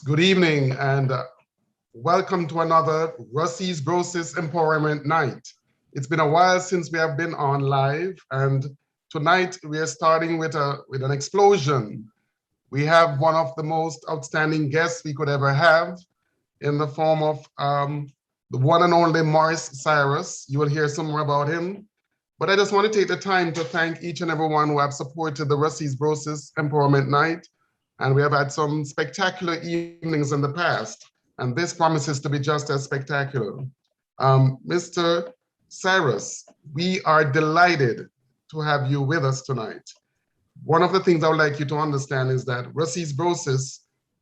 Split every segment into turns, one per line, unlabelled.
Good evening and welcome to another Rusty's Brosis Empowerment Night. It's been a while since we have been on live, and tonight we are starting with an explosion. We have one of the most outstanding guests we could ever have in the form of the one and only Morris Cyrus. You will hear some more about him. But I just want to take the time to thank each and everyone who have supported the Rusty's Brosis Empowerment Night. And we have had some spectacular evenings in the past, and this promises to be just as spectacular. Mr. Cyrus, we are delighted to have you with us tonight. One of the things I would like you to understand is that Rusty's Brosis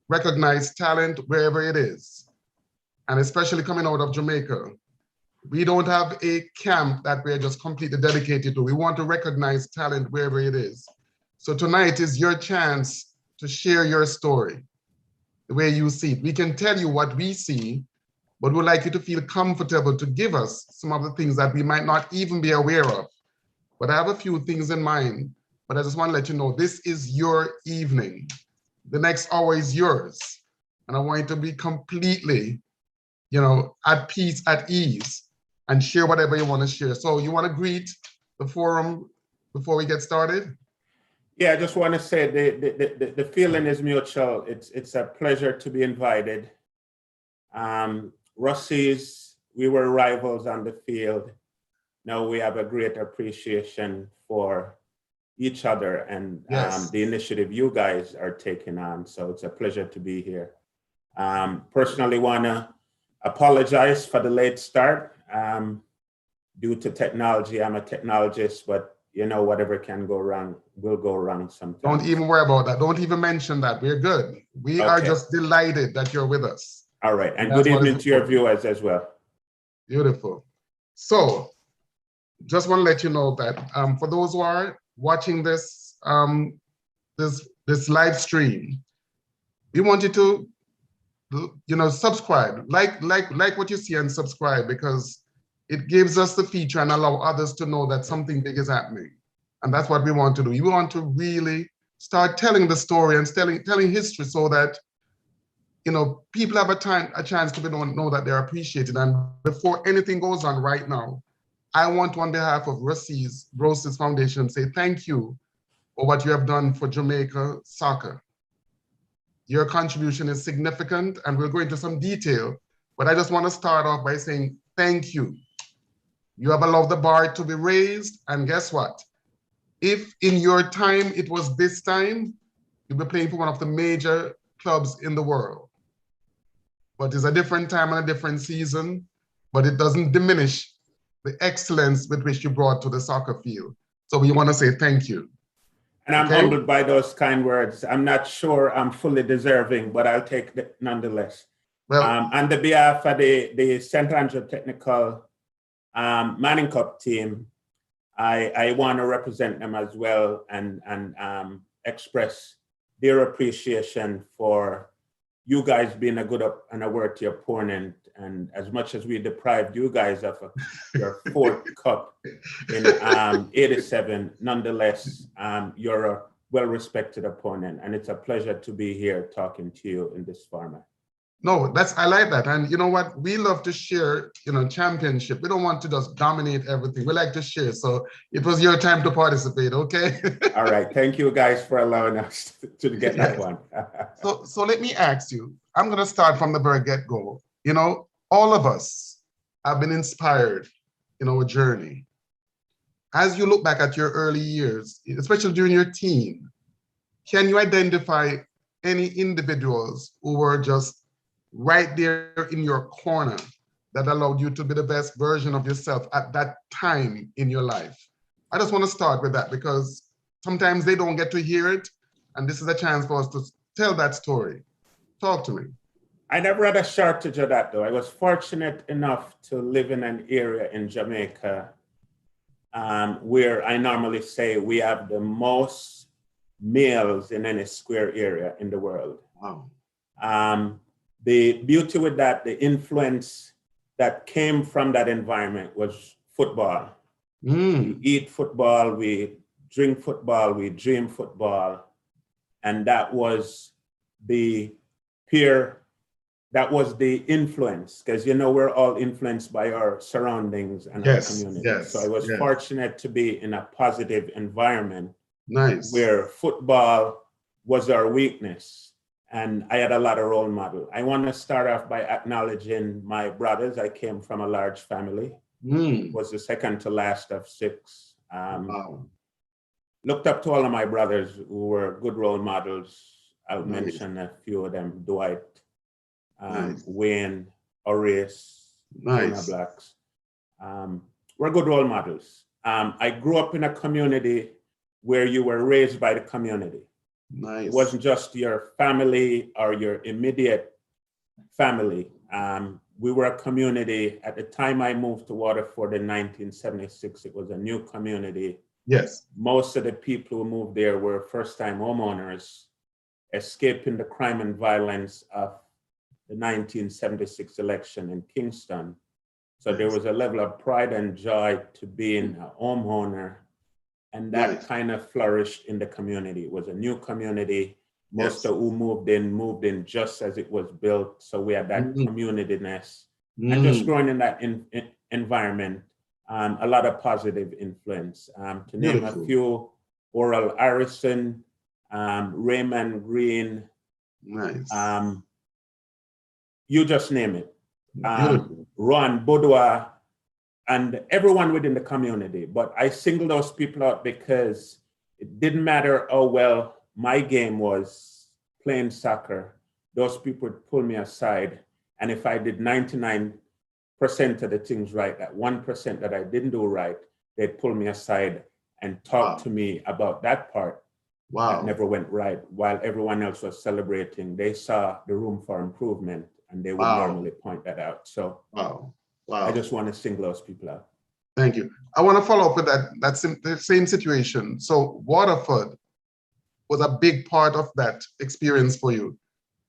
recognize talent wherever it is, and especially coming out of Jamaica. We don't have a camp that we're just completely dedicated to. We want to recognize talent wherever it is. So tonight is your chance to share your story, the way you see it. We can tell you what we see, but we'd like you to feel comfortable to give us some of the things that we might not even be aware of. But I have a few things in mind, but I just want to let you know this is your evening. The next hour is yours. And I want you to be completely, at peace, at ease, and share whatever you want to share. So you want to greet the forum before we get started?
Yeah, I just want to say the feeling is mutual. It's a pleasure to be invited. Rusty's, we were rivals on the field. Now we have a great appreciation for each other and
yes.
The initiative you guys are taking on. So it's a pleasure to be here. Personally want to apologize for the late start. Due to technology, I'm a technologist, but whatever can go wrong will go wrong sometimes.
Don't even worry about that. Don't even mention that. We're good. We are just delighted that you're with us.
All right. And good evening to your viewers as well.
Beautiful. So just want to let you know that for those who are watching this, this live stream, we want you to, subscribe, like what you see and subscribe, because it gives us the feature and allow others to know that something big is happening. And that's what we want to do. We want to really start telling the story and telling history so that, people have a chance to know that they're appreciated. And before anything goes on right now, I want to, on behalf of Rusty's Brosis Foundation, say thank you for what you have done for Jamaica soccer. Your contribution is significant, and we'll go into some detail, but I just want to start off by saying thank you. You have allowed the bar to be raised, and guess what? If in your time it was this time, you'll be playing for one of the major clubs in the world. But it's a different time and a different season, but it doesn't diminish the excellence with which you brought to the soccer field. So we want to say thank you.
And I'm humbled by those kind words. I'm not sure I'm fully deserving, but I'll take it nonetheless. Well, on the behalf of the St. Andrew Technical Manning Cup team, I want to represent them as well and express their appreciation for you guys being a good and a worthy opponent. And as much as we deprived you guys of your fourth cup in 87, nonetheless, you're a well-respected opponent. And it's a pleasure to be here talking to you in this format.
No, I like that. And you know what? We love to share, championship. We don't want to just dominate everything. We like to share. So it was your time to participate, okay?
All right. Thank you guys for allowing us to get that one.
So let me ask you, I'm going to start from the very get-go. All of us have been inspired in our journey. As you look back at your early years, especially during your teen, can you identify any individuals who were just right there in your corner that allowed you to be the best version of yourself at that time in your life? I just want to start with that because sometimes they don't get to hear it, and this is a chance for us to tell that story. Talk to me.
I never had a shortage of that, though. I was fortunate enough to live in an area in Jamaica where I normally say we have the most males in any square area in the world.
Wow.
The beauty with that, the influence that came from that environment was football. We eat football, we drink football, we dream football. And that was the peer that was the influence, because we're all influenced by our surroundings and our community. So I was fortunate to be in a positive environment.
Nice.
Where football was our weakness, and I had a lot of role models. I want to start off by acknowledging my brothers. I came from a large family. Was the second to last of 6.
Wow.
Looked up to all of my brothers who were good role models. I'll mention a few of them: Dwight, Wayne, Horace, Jonah Blacks. Were good role models. I grew up in a community where you were raised by the community.
Nice.
It wasn't just your family or your immediate family. We were a community. At the time I moved to Waterford in 1976, it was a new community.
Yes.
Most of the people who moved there were first-time homeowners escaping the crime and violence of the 1976 election in Kingston. So there was a level of pride and joy to being a homeowner, and that kind of flourished in the community. It was a new community. Most of who moved in just as it was built. So we had that community-ness. And just growing in that environment, a lot of positive influence. To name a few: Oral Harrison, Raymond Green, you just name it. Ron Boudoir, and everyone within the community. But I singled those people out because it didn't matter how well my game was playing soccer. Those people would pull me aside. And if I did 99% of the things right, that 1% that I didn't do right, they'd pull me aside and talk to me about that part that never went right, while everyone else was celebrating. They saw the room for improvement, and they would normally point that out. So I just want to single those people out.
Thank you. I want to follow up with the same situation. So Waterford was a big part of that experience for you.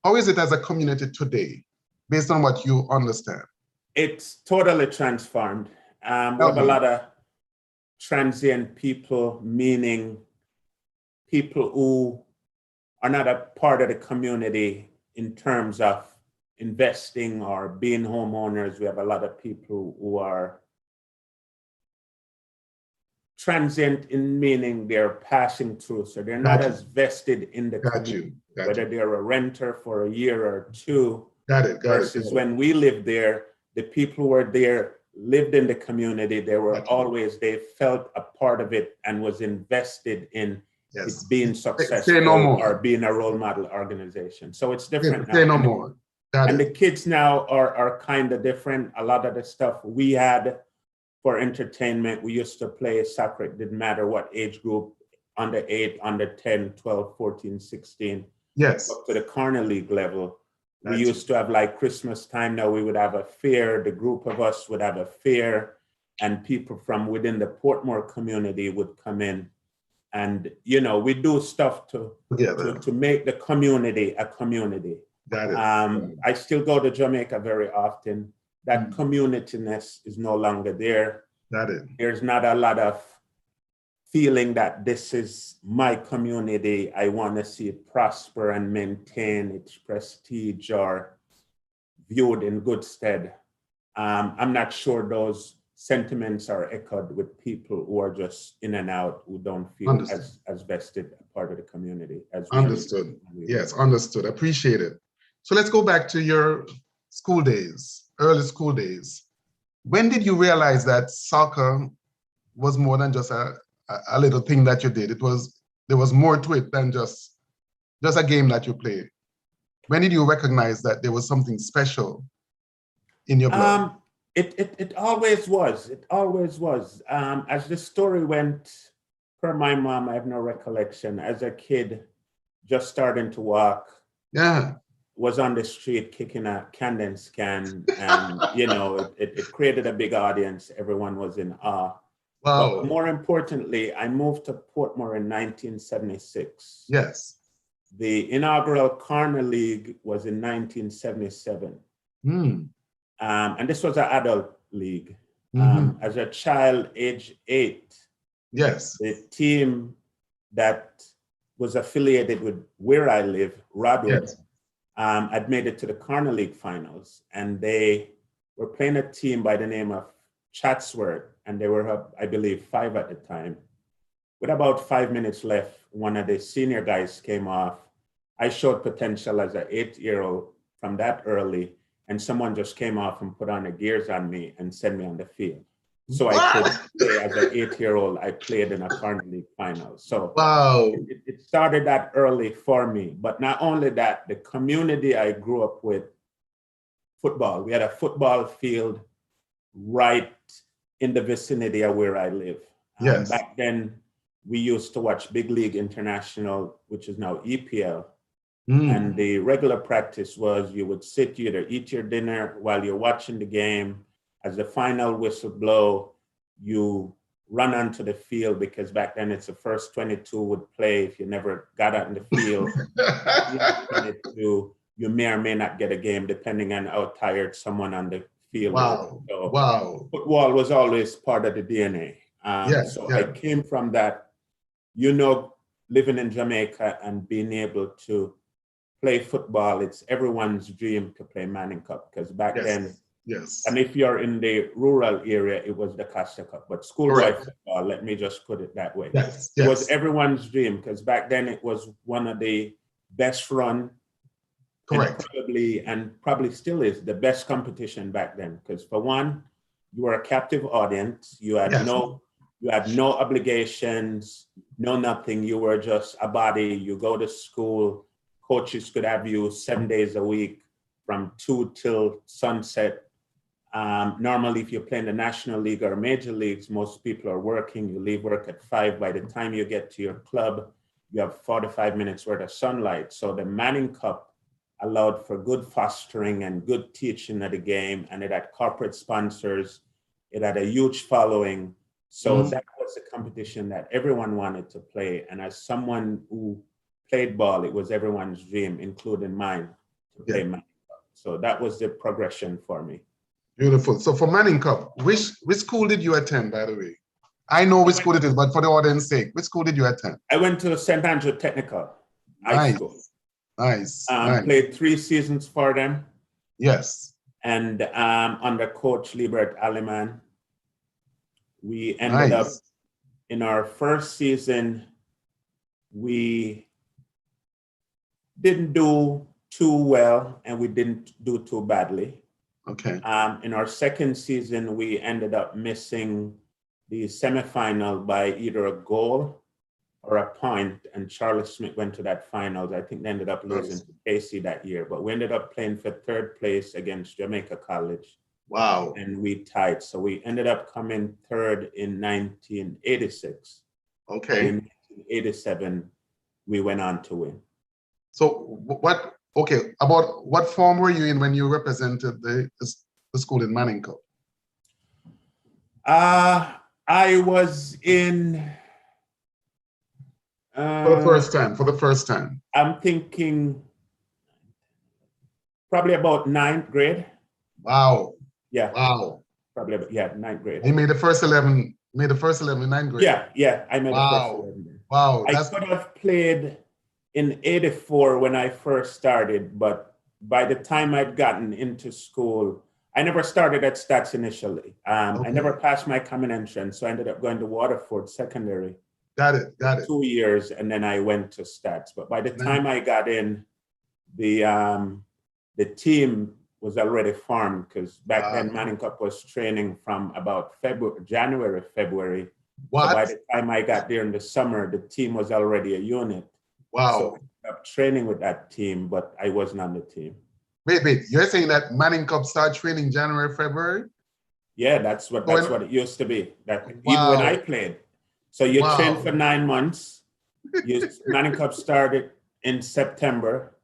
How is it as a community today, based on what you understand?
It's totally transformed. We have a lot of transient people, meaning people who are not a part of the community in terms of investing or being homeowners. We have a lot of people who are transient in meaning they're passing through. So they're not as vested in the community, whether they're a renter for a year or two. Versus when we lived there, the people who were there lived in the community. They were always, they felt a part of it and was invested in it being successful or being a role model organization. So it's different now. And the kids now are kind of different. A lot of the stuff we had for entertainment, we used to play soccer. It didn't matter what age group, under 8, under 10, 12, 14, 16.
Yes.
Up to the corner league level. We used to have, like, Christmas time now, we would have a fair. The group of us would have a fair, and people from within the Portmore community would come in. And, we do stuff to make the community a community. I still go to Jamaica very often. That community-ness is no longer there. There's not a lot of feeling that this is my community. I want to see it prosper and maintain its prestige or viewed in good stead. I'm not sure those sentiments are echoed with people who are just in and out, who don't feel as vested a part of the community.
Understood. Yes, understood. Appreciate it. So let's go back to your school days, early school days. When did you realize that soccer was more than just a little thing that you did? There was more to it than just a game that you played. When did you recognize that there was something special in your blood?
It always was. It always was. As the story went, per my mom, I have no recollection. As a kid, just starting to walk. Was on the street kicking a Candence can, and it created a big audience. Everyone was in awe. But more importantly, I moved to Portmore in 1976.
Yes.
The inaugural Corner League was in 1977. And this was an adult league. As a child, age 8, the team that was affiliated with where I live, Rodwood, I'd made it to the Corner League finals, and they were playing a team by the name of Chatsworth, and they were up, I believe, 5 at the time. With about 5 minutes left, one of the senior guys came off. I showed potential as an 8-year-old from that early, and someone just came off and put on the gears on me and sent me on the field. So I could play as an 8-year-old. I played in a Corner League final. So
wow,
it started that early for me. But not only that, the community I grew up with, football. We had a football field right in the vicinity of where I live.
Yes.
Back then, we used to watch Big League International, which is now EPL. And the regular practice was you would sit, you either eat your dinner while you're watching the game. As the final whistle blow, you run onto the field, because back then it's the first 22 would play. If you never got out in the field, you may or may not get a game depending on how tired someone on the field
wow.
is. So
wow.
football was always part of the DNA. I came from that, living in Jamaica and being able to play football. It's everyone's dream to play Manning Cup, because back then, and if you're in the rural area, it was the Costa Cup. But schoolboy football, let me just put it that way. It was everyone's dream, because back then it was one of the best run, and probably still is the best competition back then. Because for one, you were a captive audience. You had no obligations, no nothing. You were just a body. You go to school. Coaches could have you 7 days a week from 2 till sunset. Normally, if you're playing the National League or Major Leagues, most people are working. You leave work at 5. By the time you get to your club, you have 45 minutes worth of sunlight. So the Manning Cup allowed for good fostering and good teaching of the game, and it had corporate sponsors. It had a huge following. So that was a competition that everyone wanted to play. And as someone who played ball, it was everyone's dream, including mine, to play Manning Cup. So that was the progression for me.
Beautiful. So for Manning Cup, which school did you attend, by the way? I know which school it is, but for the audience's sake, which school did you attend?
I went to St. Andrew Technical High School.
Nice.
Played 3 seasons for them.
Yes.
And under Coach Liebert Alleman, we ended up in our first season, we didn't do too well and we didn't do too badly.
Okay.
In our second season, we ended up missing the semifinal by either a goal or a point, and Charles Smith went to that finals. I think they ended up losing to Casey that year, but we ended up playing for 3rd place against Jamaica College.
Wow.
And we tied. So we ended up coming 3rd in 1986.
Okay.
In 1987, we went on to win.
So about what form were you in when you represented the school in Manning Cup?
I was in...
for the first time.
I'm thinking probably about 9th grade.
Wow.
Yeah.
Wow.
Probably, 9th grade.
You made the first 11 in 9th grade?
Yeah, I made the first 11.
Wow.
I could have played in 84 when I first started, but by the time I'd gotten into school, I never started at Stats initially. I never passed my common entrance, so I ended up going to Waterford Secondary.
Got it.
2 years, and then I went to Stats. But by the time I got in, the team was already formed, because back then Manning Cup was training from about January, February.
What?
So by the time I got there in the summer, the team was already a unit.
Wow.
So I ended up training with that team, but I wasn't on the team.
Wait, you're saying that Manning Cup started training January, February?
Yeah, that's what it used to be. Even when I played. So you train for 9 months. Manning Cup started in September.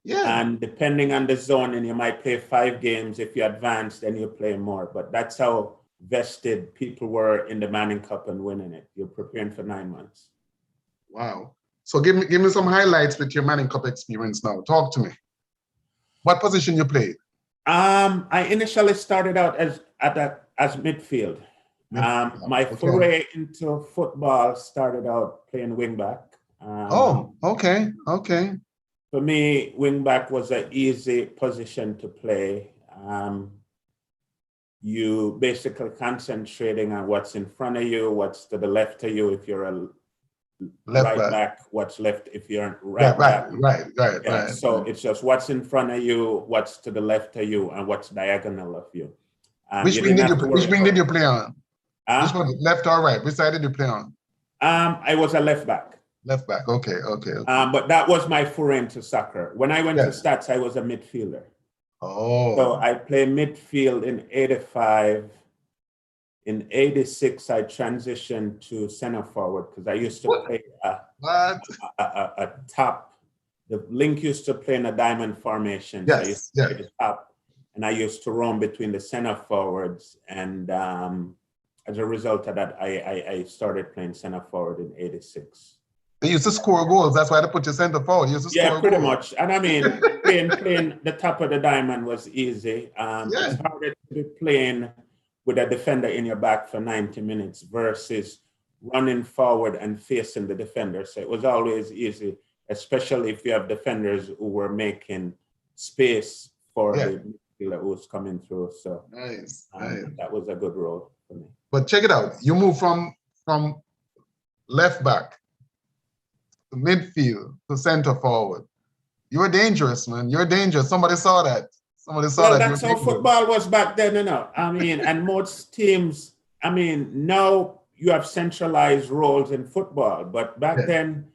Yeah. And depending on the zone, and you might play 5 games. If you advance, then you play more. But that's how vested people were in the Manning Cup and winning it. You're preparing for 9 months.
Wow. So give me some highlights with your Manning Cup experience now. Talk to me. What position you played?
I initially started out as midfield. My foray into football started out playing wingback.
Okay.
For me, wing back was an easy position to play. You basically concentrating on what's in front of you, what's to the left of you if you're a right back, what's left if you're a right back.
Right.
So it's just what's in front of you, what's to the left of you, and what's diagonal of you.
Which wing did you play on? Which one, left or right? Which side did you play on?
I was a left back.
Left back, okay.
But that was my foray into soccer. When I went to Stats, I was a midfielder.
Oh.
So I played midfield in 85. In 86, I transitioned to center forward because I used to play a top. The link used to play in a diamond formation. So I used to play the top, and I used to roam between the center forwards. And as a result of that, I started playing center forward in 86.
They used to score goals. That's why they put you center forward. You used to score
pretty
goals.
much. And I mean, playing the top of the diamond was easy. It's harder to be playing with a defender in your back for 90 minutes versus running forward and facing the defender. So it was always easy, especially if you have defenders who were making space for the midfielder who was coming through. So
nice.
That was a good role for me.
But check it out. You move from left back to midfield to center forward. You're dangerous, man. You're dangerous. Somebody saw that.
That's how football was back then, you know. I mean, and most teams, I mean, now you have centralized roles in football, but back then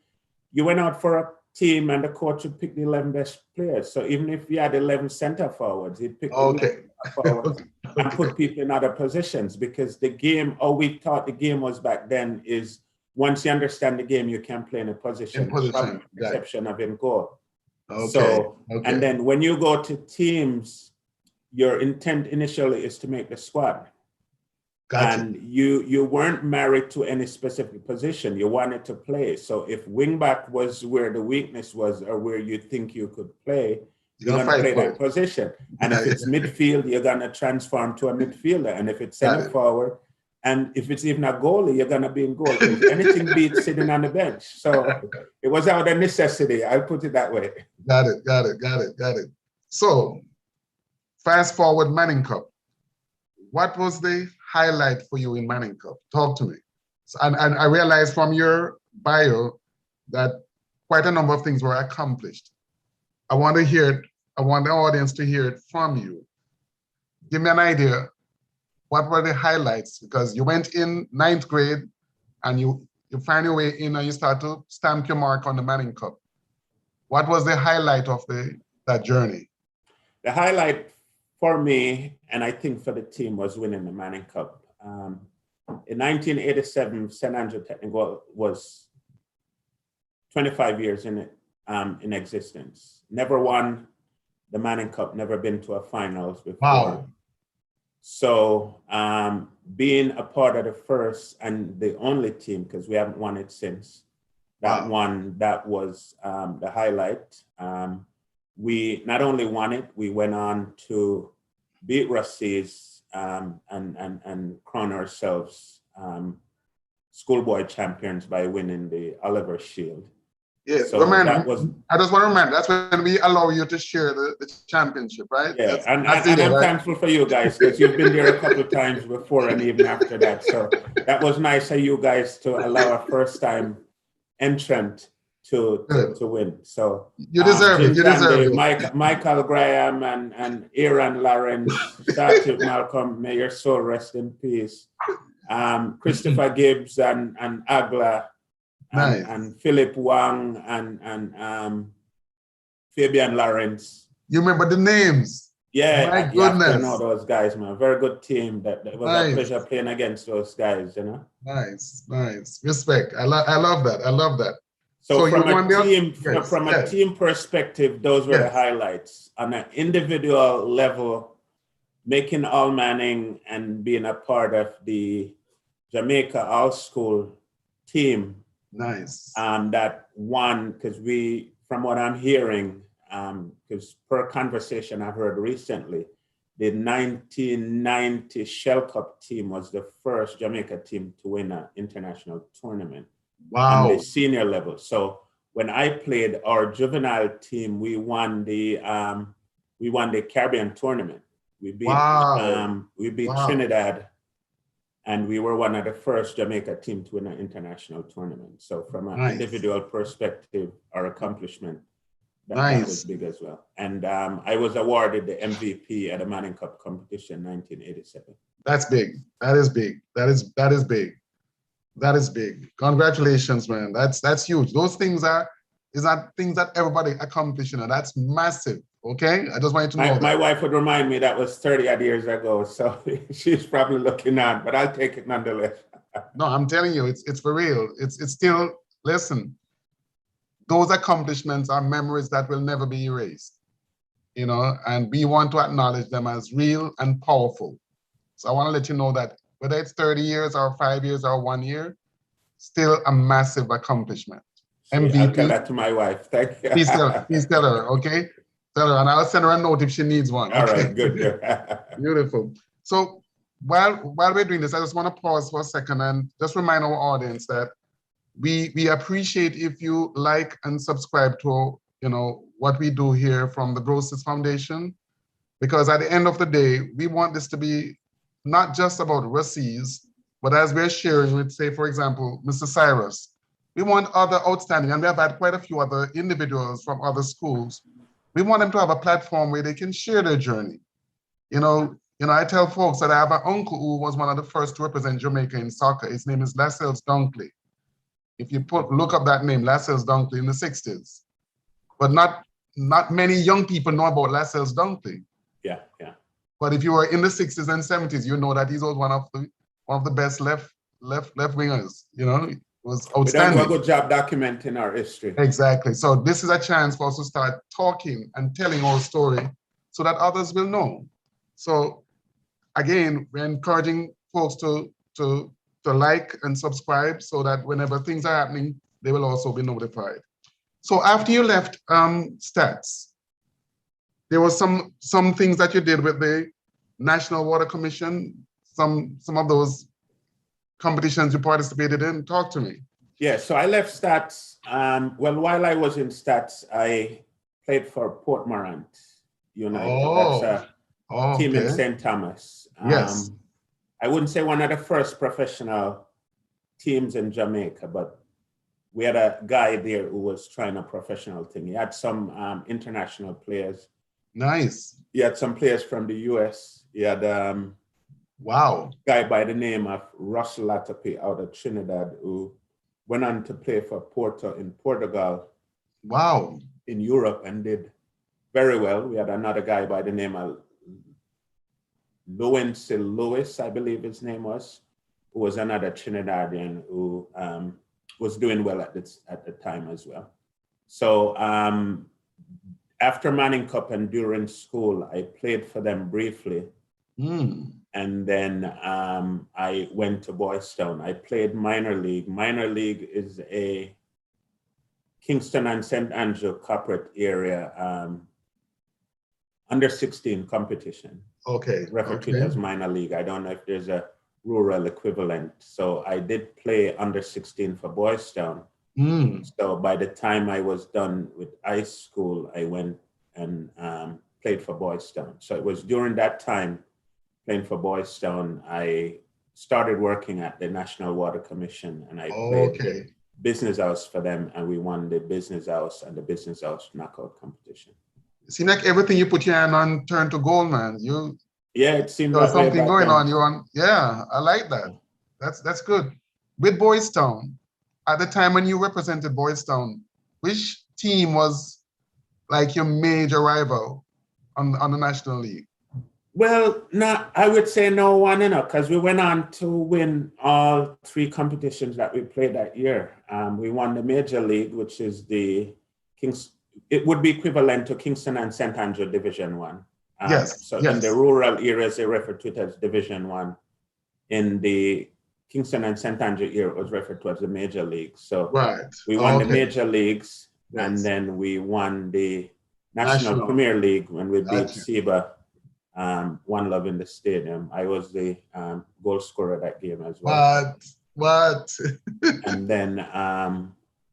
you went out for a team and the coach would pick the 11 best players. So even if you had 11 center forwards, he'd pick the 11 center forwards and put people in other positions, because the game, or we thought the game was back then, is once you understand the game, you can play in a position. Exception of in goal. And then when you go to teams, your intent initially is to make the squad. And you weren't married to any specific position. You wanted to play. So if wingback was where the weakness was, or where you think you could play, you're going to play that position. And if it's midfield, you're going to transform to a midfielder. And if it's center forward, and if it's even a goalie, you're going to be in goal. Anything beats sitting on the bench. So it was out of necessity. I'll put it that way.
Got it. So fast forward Manning Cup. What was the highlight for you in Manning Cup? Talk to me. So, and I realized from your bio that quite a number of things were accomplished. I want to hear it. I want the audience to hear it from you. Give me an idea. What were the highlights? Because you went in 9th grade and you find your way in and you start to stamp your mark on the Manning Cup. What was the highlight of that journey?
The highlight for me, and I think for the team, was winning the Manning Cup. In 1987, St. Andrew Technical was 25 years in existence. Never won the Manning Cup, never been to a finals before.
Wow.
So being a part of the first and the only team, because we haven't won it since, that was the highlight. We not only won it, we went on to beat Brosis and crown ourselves schoolboy champions by winning the Oliver Shield.
Yes,
so
I just want to remember, that's when we allow you to share the championship, right?
Yeah, and I'm thankful for you guys, because you've been there a couple of times before and even after that. So that was nice of you guys to allow a first-time entrant to win. So
you deserve it. You deserve
it. Michael Graham and Aaron Lawrence, Satu Malcolm, may your soul rest in peace. Christopher Gibbs and Agla. And Philip Wang and Fabian Lawrence.
You remember the names?
Yeah,
my
you
goodness.
have to know those guys, man. Very good team. That was a pleasure playing against those guys, you know.
Nice. Respect. I love that.
So from a team perspective, those were the highlights. On an individual level, making All Manning and being a part of the Jamaica All School team.
Nice.
That won, because from what I'm hearing, because per conversation I've heard recently, the 1990 Shell Cup team was the first Jamaica team to win an international tournament.
Wow.
On the senior level. So when I played, our juvenile team, we won the Caribbean tournament. We beat Trinidad, and we were one of the first Jamaica team to win an international tournament. So from an individual perspective, our accomplishment, that was big as well. And I was awarded the MVP at the Manning Cup competition in 1987. That's big.
That is big. That is big. That is big. Congratulations, man. That's huge. Those things are not things that everybody accomplishes. You know, that's massive. Okay, I just want you to know that.
My wife would remind me that was 30 odd years ago, so she's probably looking on, but I'll take it nonetheless.
No, I'm telling you, it's for real. It's still, listen, those accomplishments are memories that will never be erased, you know, and we want to acknowledge them as real and powerful. So I want to let you know that whether it's 30 years or 5 years or 1 year, still a massive accomplishment.
MVP. I'll tell that to my wife. Thank you.
Please tell her, okay? Tell her, and I'll send her a note if she needs one.
All
okay?
right, good.
Beautiful. So while we're doing this, I just want to pause for a second and just remind our audience that we appreciate if you like and subscribe to, you know, what we do here from the Brosis Foundation, because at the end of the day, we want this to be not just about Russies, but as we're sharing with, say, for example, Mr. Cyrus, we want other outstanding, and we have had quite a few other individuals from other schools. We want them to have a platform where they can share their journey. You know, I tell folks that I have an uncle who was one of the first to represent Jamaica in soccer. His name is Dunkley. If you look up that name, Dunkley in the 60s. But not many young people know about Dunkley.
Yeah.
But if you were in the 60s and 70s, you know that he was one of the best left wingers. You know, it was outstanding.
We done a good job documenting our history.
Exactly. So this is a chance for us to start talking and telling our story so that others will know. So again, we're encouraging folks to like and subscribe so that whenever things are happening, they will also be notified. So after you left Stats, there were some things that you did with the National Water Commission, some of those competitions you participated in. Talk to me.
Yeah, so I left Stats. Well, while I was in Stats, I played for Port Morant United. That's a team in St. Thomas.
Yes.
I wouldn't say one of the first professional teams in Jamaica, but we had a guy there who was trying a professional thing. He had some international players.
Nice.
He had some players from the US. He had a guy by the name of Russell Latapi out of Trinidad who went on to play for Porto in Portugal.
Wow.
In Europe and did very well. We had another guy by the name of Lewis, I believe his name was, who was another Trinidadian who was doing well at the time as well. So after Manning Cup and during school, I played for them briefly. And then I went to Boys Town. I played minor league. Minor league is a Kingston and St. Andrew corporate area under 16 competition.
Okay.
Referred to as minor league. I don't know if there's a rural equivalent. So I did play under 16 for Boys Town. So by the time I was done with high school, I went and played for Boys Town. So it was during that time playing for Boys Town, I started working at the National Water Commission, and I played the business house for them, and we won the business house and the business house knockout competition.
It seemed like everything you put your hand on turned to gold, man.
It seemed
there was something going on. Yeah, I like that. That's good. With Boys Town, at the time when you represented Boys Town, which team was like your major rival on the National League?
Well, I would say no one, because we went on to win all 3 competitions that we played that year. We won the Major League, which is it would be equivalent to Kingston and St. Andrew Division 1. In the rural areas, they refer to it as Division 1. In the Kingston and St. Andrew area, it was referred to as the Major League. So we won the Major Leagues, and then we won the National Premier League when we beat Seba. One Love in the stadium. I was the goal scorer that game as well.
What?
And then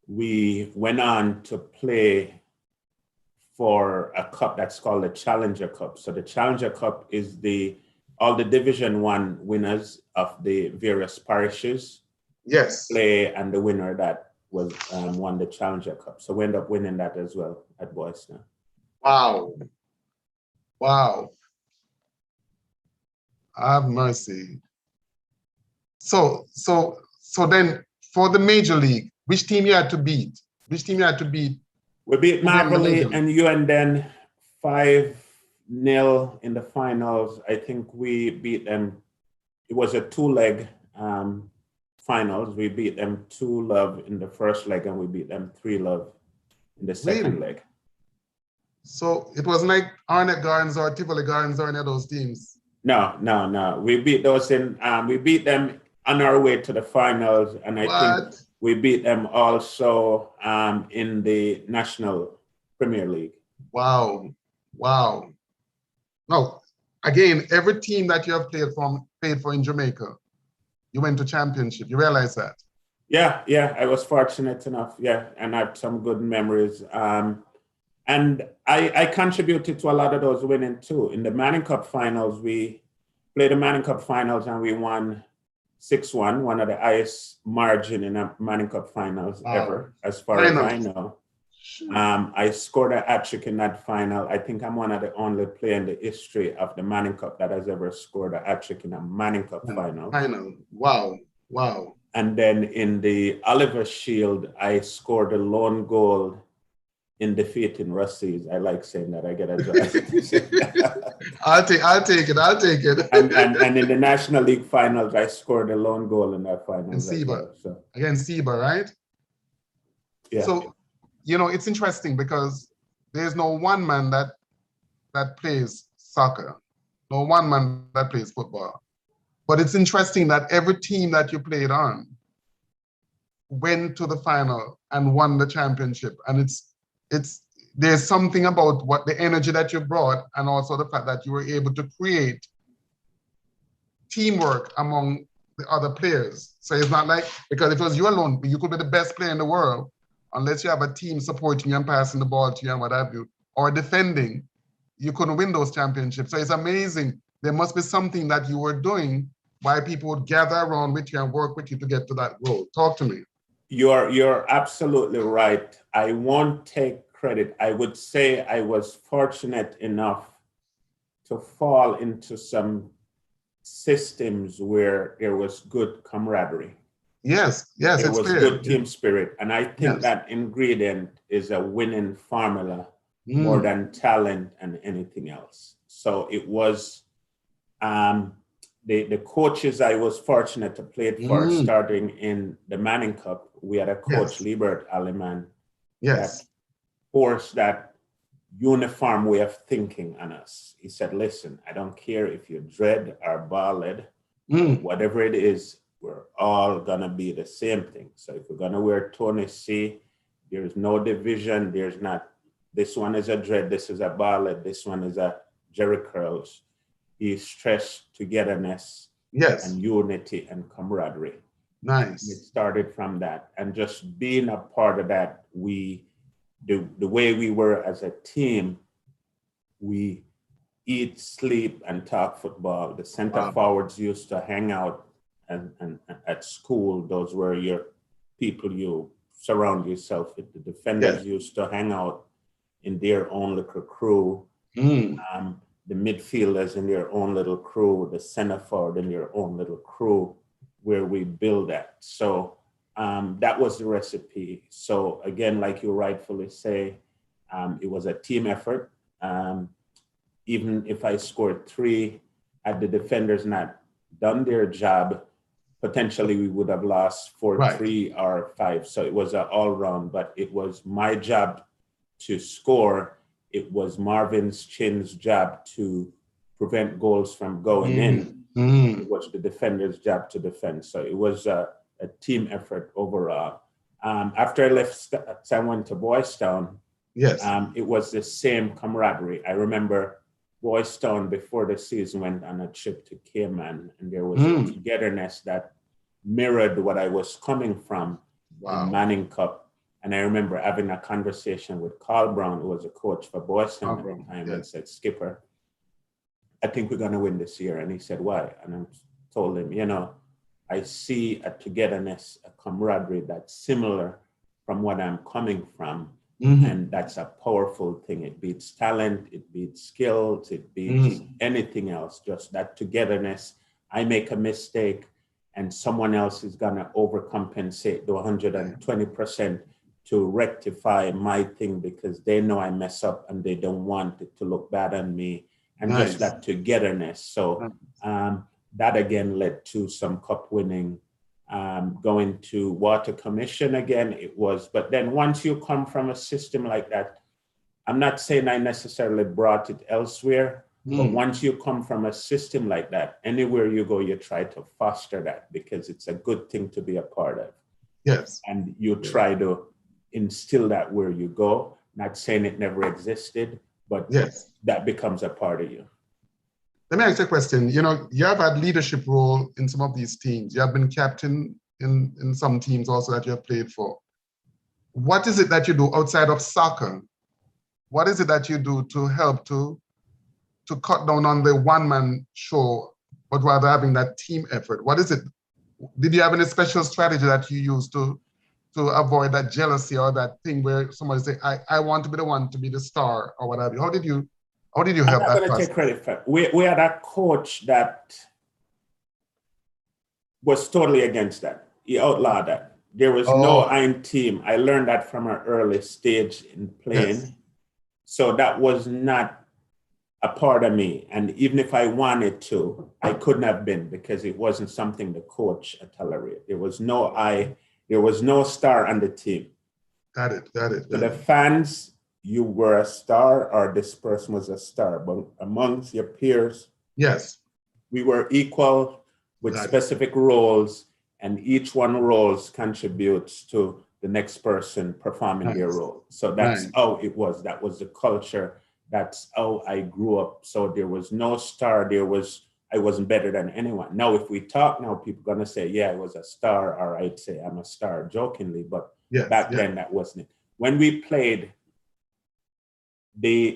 we went on to play for a cup that's called the Challenger Cup. So the Challenger Cup is all the Division I winners of the various parishes play, and the winner that was won the Challenger Cup. So we ended up winning that as well at Boys Town.
Wow. Wow. Have mercy. So then for the Major League, which team you had to beat? Which team you had to beat?
We beat Marvelly and UNDN 5-0 in the finals. I think we beat them. It was a 2-leg finals. We beat them 2-0 in the first leg, and we beat them 3-0 in the second leg.
So it wasn't like Arnett Gardens or Tivoli Gardens or any of those teams?
No. We beat those we beat them on our way to the finals, and I think we beat them also in the National Premier League. Wow.
No, again, every team that you have played for in Jamaica, you went to championship. You realize that?
Yeah. I was fortunate enough. Yeah, and I have some good memories. And I contributed to a lot of those winning too. In the Manning Cup finals, we played the Manning Cup finals and we won 6-1, one of the highest margin in a Manning Cup finals ever, as far as I know. I scored a hat-trick in that final. I think I'm one of the only players in the history of the Manning Cup that has ever scored a hat-trick in a Manning Cup final.
Wow.
And then in the Oliver Shield, I scored a lone goal in defeating Russies. I like saying that. I get a job.
I'll take it.
and in the National League finals, I scored a lone goal in that final.
Against Seba, right?
Yeah.
So, it's interesting because there's no one man that plays soccer, no one man that plays football. But it's interesting that every team that you played on went to the final and won the championship. And there's something about what the energy that you brought, and also the fact that you were able to create teamwork among the other players. So it's not like, because if it was you alone, you could be the best player in the world, unless you have a team supporting you and passing the ball to you and what have you, or defending, you couldn't win those championships. So it's amazing. There must be something that you were doing why people would gather around with you and work with you to get to that goal. Talk to me.
You're absolutely right. I won't take credit. I would say I was fortunate enough to fall into some systems where there was good camaraderie.
Yes,
there was good team spirit. And I think that ingredient is a winning formula more than talent and anything else. So it was the coaches I was fortunate to play for, starting in the Manning Cup. We had a coach, Liebert Aleman, that forced that uniform way of thinking on us. He said, listen, I don't care if you're dread or bald, whatever it is, we're all gonna be the same thing. So if we're gonna wear Tony C, there's no division. There's not, this one is a dread, this is a bald, this one is a Jerry curls. He stressed togetherness and unity and camaraderie.
Nice.
It started from that. And just being a part of that, the way we were as a team, we eat, sleep, and talk football. The center forwards used to hang out and at school. Those were your people you surround yourself with. The defenders used to hang out in their own little crew. The midfielders in their own little crew, the center forward in their own little crew, where we build that. So that was the recipe. So again, like you rightfully say, it was a team effort. Even if I scored 3, had the defenders not done their job, potentially we would have lost 4-3 or 5. So it was an all-round, but it was my job to score. It was Marvin's Chin's job to prevent goals from going in. It was the defender's job to defend. So it was a team effort overall. After I left, I went to Boys Town. It was the same camaraderie. I remember Boys Town before the season went on a trip to Cayman, and there was a togetherness that mirrored what I was coming from in Manning Cup And I remember having a conversation with Carl Brown, who was a coach for Boston at the time, and said, Skipper, I think we're going to win this year. And he said, why? And I told him, you know, I see a togetherness, a camaraderie that's similar from what I'm coming from. And that's a powerful thing. It beats talent, it beats skills, it beats anything else, just that togetherness. I make a mistake and someone else is gonna overcompensate the 120% to rectify my thing because they know I mess up and they don't want it to look bad on me. And just that togetherness. So that again led to some cup winning. Going to water commission again, it was, but then once you come from a system like that, I'm not saying I necessarily brought it elsewhere, but once you come from a system like that, anywhere you go, you try to foster that because it's a good thing to be a part of.
Yes.
And you try to instill that where you go, not saying it never existed, but that becomes a part of you.
Let me ask you a question. You know, you have had leadership role in some of these teams. You have been captain in some teams also that you have played for. What is it that you do outside of soccer? What is it that you do to help to cut down on the one-man show, but rather having that team effort? What is it? Did you have any special strategy that you use to avoid that jealousy or that thing where somebody say, I want to be the one to be the star or whatever? How did you help that process?
I'm going to take credit for it. We had a coach that was totally against that. He outlawed that. There was no I'm team. I learned that from an early stage in playing. Yes. So that was not a part of me. And even if I wanted to, I couldn't have been because it wasn't something the coach tolerated. There was no star on the team.
Got it.
So the fans, you were a star or this person was a star, but amongst your peers,
yes,
we were equal with specific roles, and each one roles contributes to the next person performing their role. So that's how it was. That was the culture. That's how I grew up. So there was no star. I wasn't better than anyone. Now, if we talk now, people are gonna say, yeah, I was a star, or I'd say I'm a star jokingly, but back then that wasn't it. When we played, we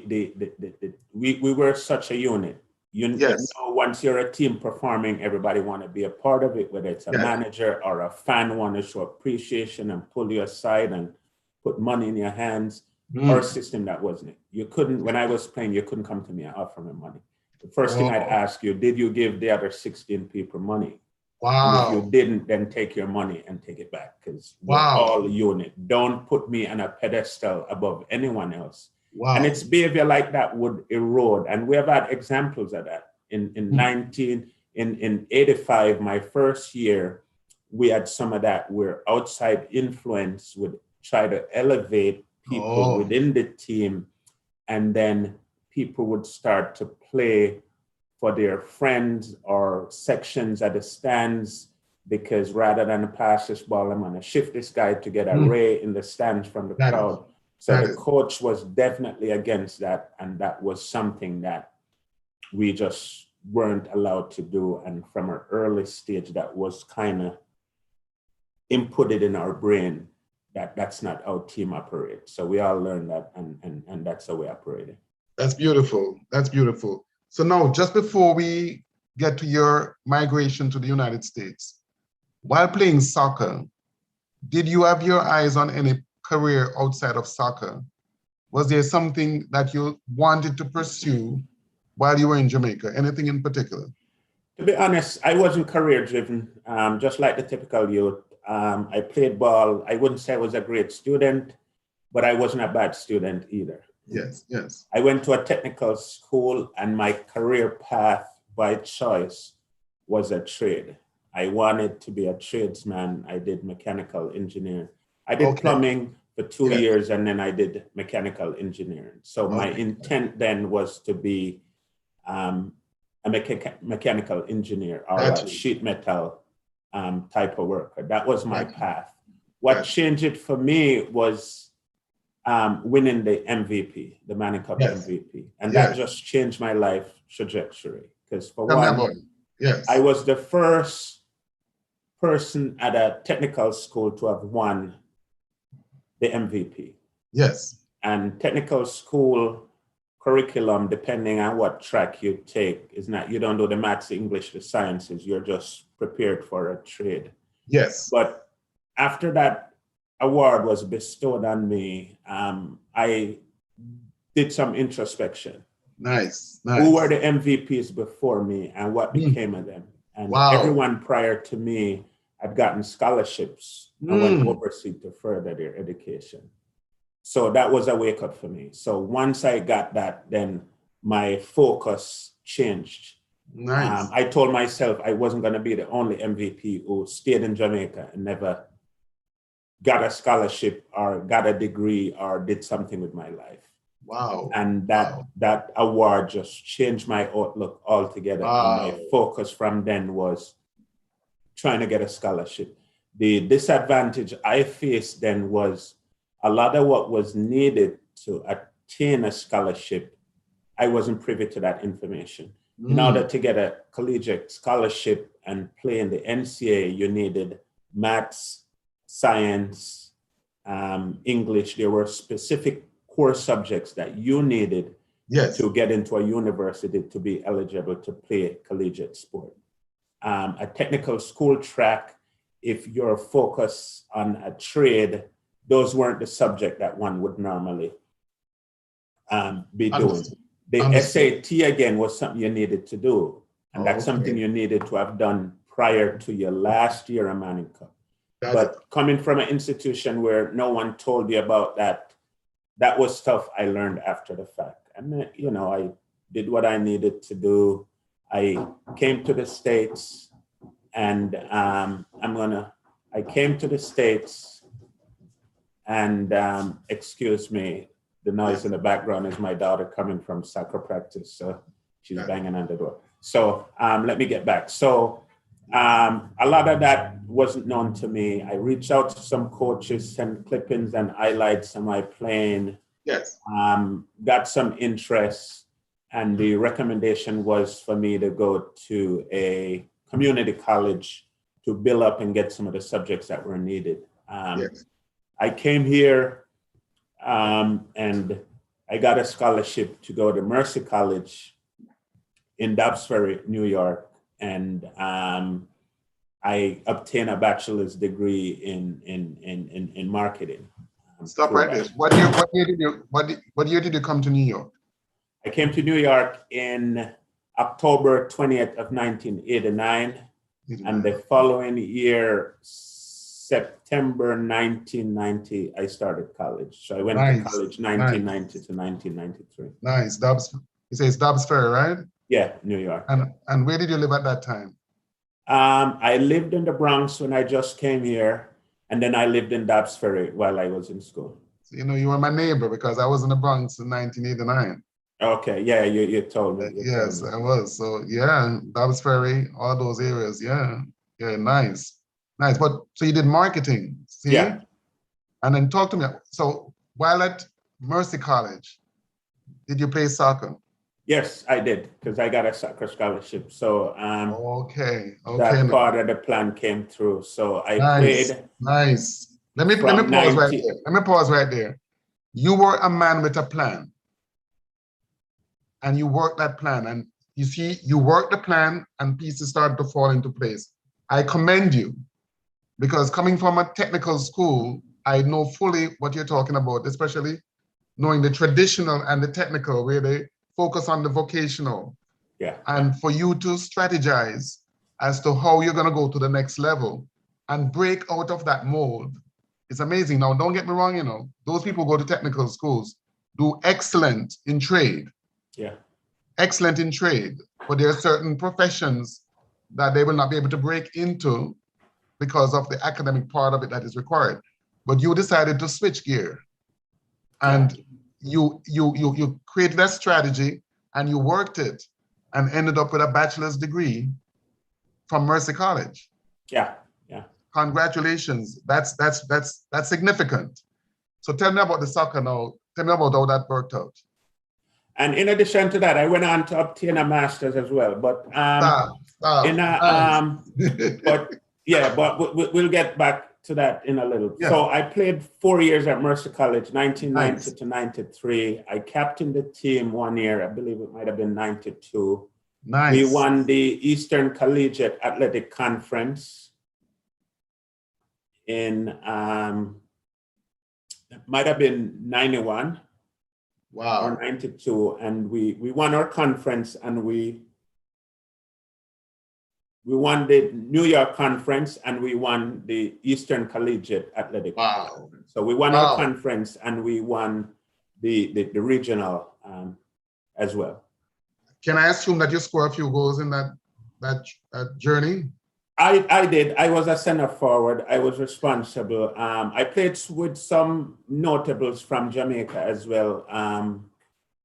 were such a unit. You know, once you're a team performing, everybody want to be a part of it, whether it's a manager or a fan want to show appreciation and pull you aside and put money in your hands. Our system, that wasn't it. You couldn't, when I was playing, you couldn't come to me and offer me money. The first thing I'd ask you, did you give the other 16 people money? And if you didn't, then take your money and take it back because we're all a unit. Don't put me on a pedestal above anyone else. And it's behavior like that would erode. And we have had examples of that. In 85, my first year, we had some of that where outside influence would try to elevate people within the team. And then people would start to play for their friends or sections at the stands because rather than pass this ball, I'm going to shift this guy to get a ray in the stands from the crowd. So the coach was definitely against that. And that was something that we just weren't allowed to do. And from an early stage, that was kind of inputted in our brain that that's not how team operates. So we all learned that and that's how we operated.
That's beautiful. That's beautiful. So now, just before we get to your migration to the United States, while playing soccer, did you have your eyes on any career outside of soccer? Was there something that you wanted to pursue while you were in Jamaica? Anything in particular?
To be honest, I wasn't career driven, just like the typical youth. I played ball. I wouldn't say I was a great student, but I wasn't a bad student either.
Yes.
I went to a technical school and my career path by choice was a trade. I wanted to be a tradesman. I did mechanical engineering. I did plumbing for 2 years and then I did mechanical engineering. So my intent then was to be a mechanical engineer or a sheet metal type of worker. That was my path. What changed it for me was winning the MVP, the Manning Cup MVP. And that just changed my life trajectory. Because for one, I was the first person at a technical school to have won the MVP.
Yes.
And technical school curriculum, depending on what track you take, is not, you don't do the maths, the English, the sciences, you're just prepared for a trade.
Yes.
But after that award was bestowed on me, I did some introspection.
Nice.
Who were the MVPs before me and what became of them? And everyone prior to me had gotten scholarships and went overseas to further their education. So that was a wake up for me. So once I got that, then my focus changed.
Nice.
I told myself I wasn't going to be the only MVP who stayed in Jamaica and never got a scholarship or got a degree or did something with my life.
Wow.
And that award just changed my outlook altogether.
Wow.
And my focus from then was trying to get a scholarship. The disadvantage I faced then was a lot of what was needed to attain a scholarship, I wasn't privy to that information. In order to get a collegiate scholarship and play in the NCAA, you needed maths, science, English. There were specific core subjects that you needed to get into a university to be eligible to play collegiate sport. A technical school track, if you're focused on a trade, those weren't the subject that one would normally be doing. The SAT again was something you needed to do. And that's something you needed to have done prior to your last year of Manning Cup. But coming from an institution where no one told you about that, that was stuff I learned after the fact. And, I did what I needed to do. I came to the States and I came to the States and excuse me, the noise in the background is my daughter coming from soccer practice. So she's banging on the door. So let me get back. So a lot of that wasn't known to me. I reached out to some coaches, sent clippings and highlights of my playing.
Yes.
Got some interest. And the recommendation was for me to go to a community college to build up and get some of the subjects that were needed. I came here and I got a scholarship to go to Mercy College in Dobbs Ferry, New York. And I obtained a bachelor's degree in marketing.
Stop right there. What year did you come to New York?
I came to New York in October 20th of 1989. And the following year, September 1990, I started college. So I went to college 1990 to 1993.
Nice. You say it's Dobbs Ferry, right?
Yeah, New York.
And where did you live at that time?
I lived in the Bronx when I just came here. And then I lived in Dobbs Ferry while I was in school.
So, you were my neighbor because I was in the Bronx in 1989.
Okay, yeah, you told me.
Yes, I was. So yeah, Dobbs Ferry, all those areas. Yeah, nice. But so you did marketing, see?
Yeah.
And then talk to me. So while at Mercy College, did you play soccer?
Yes, I did, because I got a soccer scholarship. So
okay.
That part of the plan came through. So I played.
Nice. Let me pause right there. Let me pause right there. You were a man with a plan. And you worked that plan. And you see, you worked the plan and pieces started to fall into place. I commend you because coming from a technical school, I know fully what you're talking about, especially knowing the traditional and the technical where they focus on the vocational.
Yeah.
And for you to strategize as to how you're going to go to the next level and break out of that mold is amazing. Now, don't get me wrong, those people who go to technical schools do excellent in trade.
Yeah.
Excellent in trade, but there are certain professions that they will not be able to break into because of the academic part of it that is required. But you decided to switch gear and you created that strategy and you worked it and ended up with a bachelor's degree from Mercy College.
Yeah.
Congratulations. That's significant. So tell me about the soccer now. Tell me about how that worked out.
And in addition to that, I went on to obtain a master's as well. But
stop.
but we'll get back to that in a little.
Yeah.
So I played 4 years at Mercer College, 1990
Nice.
to 93. I captained the team 1 year. I believe it might have been 92.
Nice.
We won the Eastern Collegiate Athletic Conference in, it might have been 91
Wow.
or 92. And we won our conference, and we won the New York Conference, and we won the Eastern Collegiate Athletic Conference. So we won our conference, and we won the regional as well. Can
I assume that you scored a few goals in that journey?
I did. I was a center forward. I was responsible. I played with some notables from Jamaica as well.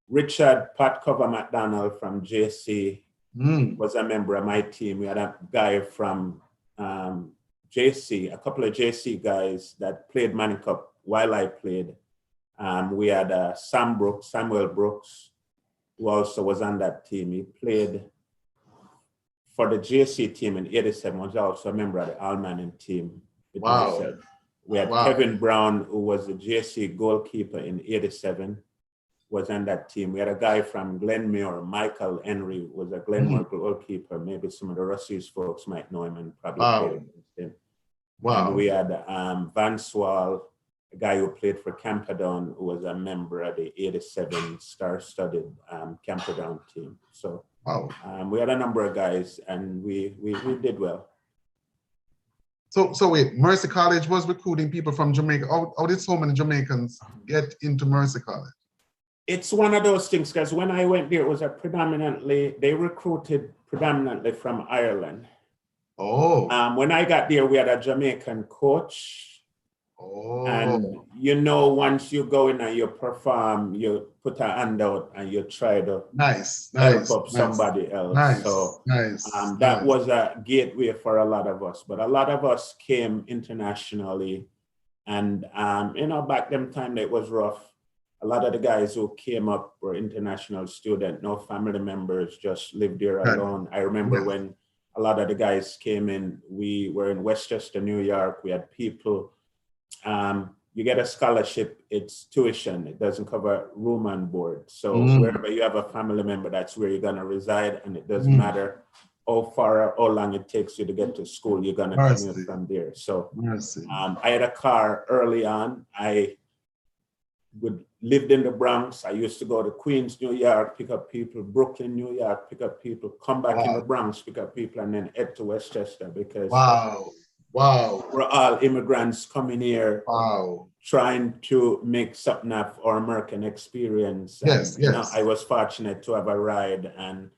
Richard Pat Cover McDonald from JC was a member of my team. We had a guy from JC, a couple of JC guys that played Manning Cup while I played. We had Samuel Brooks, who also was on that team. He played for the JC team in 87, was also a member of the All-Manning team.
Wow.
We had Kevin Brown, who was the JC goalkeeper in 87, was on that team. We had a guy from Glenmore, Michael Henry, was a Glenmore goalkeeper. Maybe some of the Russies folks might know him and probably played against him.
Wow.
And we had Van Swal, a guy who played for Camperdown, who was a member of the 87 star-studded Camperdown team. So we had a number of guys, and we did well.
So wait, Mercy College was recruiting people from Jamaica. How did so many Jamaicans get into Mercy College?
It's one of those things, because when I went there, it was they recruited predominantly from Ireland.
Oh.
When I got there, we had a Jamaican coach.
Oh.
And once you go in and you perform, you put a hand out and you try to help up somebody else. That was a gateway for a lot of us. But a lot of us came internationally. And, back then time, it was rough. A lot of the guys who came up were international students, no family members, just lived there alone. I remember when a lot of the guys came in, we were in Westchester, New York. We had people. You get a scholarship, it's tuition. It doesn't cover room and board. So wherever you have a family member, that's where you're gonna reside, and it doesn't matter how far or how long it takes you to get to school, you're gonna commute from there. So I had a car early on. I lived in the Bronx. I used to go to Queens, New York, pick up people, Brooklyn, New York, pick up people, come back in the Bronx, pick up people, and then head to Westchester, because we're all immigrants coming here, trying to make something of our American experience. And, I was fortunate to have a ride, and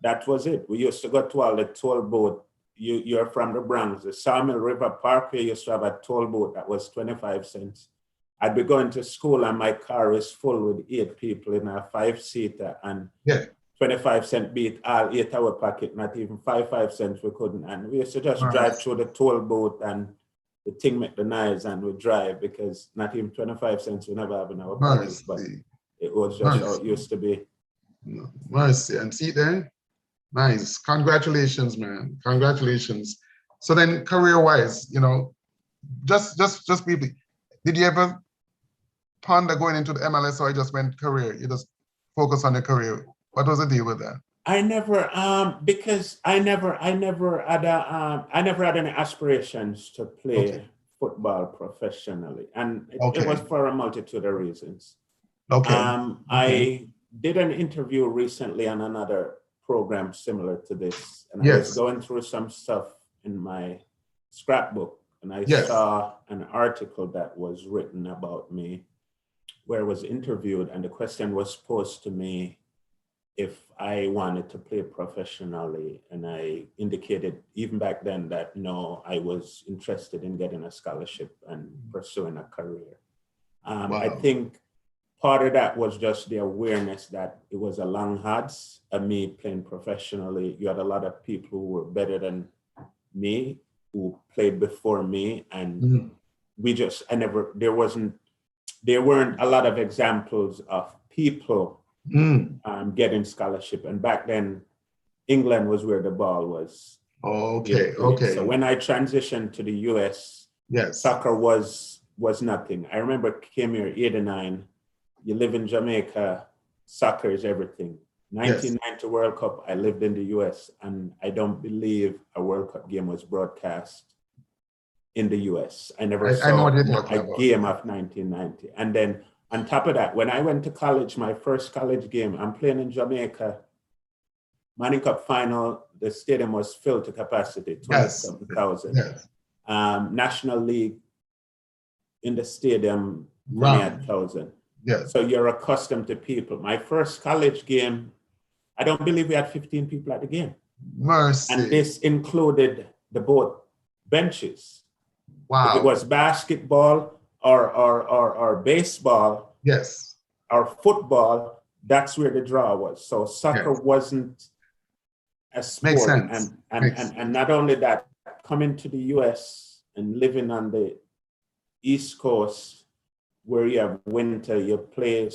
that was it. We used to go to all the toll boat. You're from the Bronx. The Sawmill River Parkway used to have a toll boat that was 25 cents. I'd be going to school and my car is full with 8 people in a 5-seater, and 25-cent beat all 8 hour pocket, not even 5 cents we couldn't. And we used to just drive through the toll boat, and the thing make the noise, and we drive, because not even 25 cents we never have in our pocket, but it was just how it used to be.
Mercy. And see there? Nice. Congratulations, man. Congratulations. So then career-wise, just briefly, did you ever ponder going into the MLS, or you just went career? You just focus on your career? What was the deal with that?
I never, because I never had any aspirations to play football professionally, and it was for a multitude of reasons. I did an interview recently on another program similar to this, and I was going through some stuff in my scrapbook, and I saw an article that was written about me, where I was interviewed, and the question was posed to me if I wanted to play professionally. And I indicated even back then that no, I was interested in getting a scholarship and pursuing a career. I think part of that was just the awareness that it was a long odds of me playing professionally. You had a lot of people who were better than me, who played before me, and there weren't a lot of examples of people getting scholarship. And back then, England was where the ball was. So when I transitioned to the US,
Yes.
Soccer was nothing. I remember came here 89. You live in Jamaica, soccer is everything. 1990 World Cup, I lived in the US, and I don't believe a World Cup game was broadcast in the US. I never saw a game of 1990. And then on top of that, when I went to college, my first college game, I'm playing in Jamaica, Manning Cup final, the stadium was filled to capacity, 27,000.
Yes.
National League in the stadium, 28,000.
Yes.
So you're accustomed to people. My first college game, I don't believe we had 15 people at the game.
Mercy.
And this included the both benches.
Wow.
If it was basketball or baseball,
yes,
or football, that's where the draw was. So soccer wasn't a sport.
Makes sense.
And not only that, coming to the US and living on the East Coast, where you have winter, you play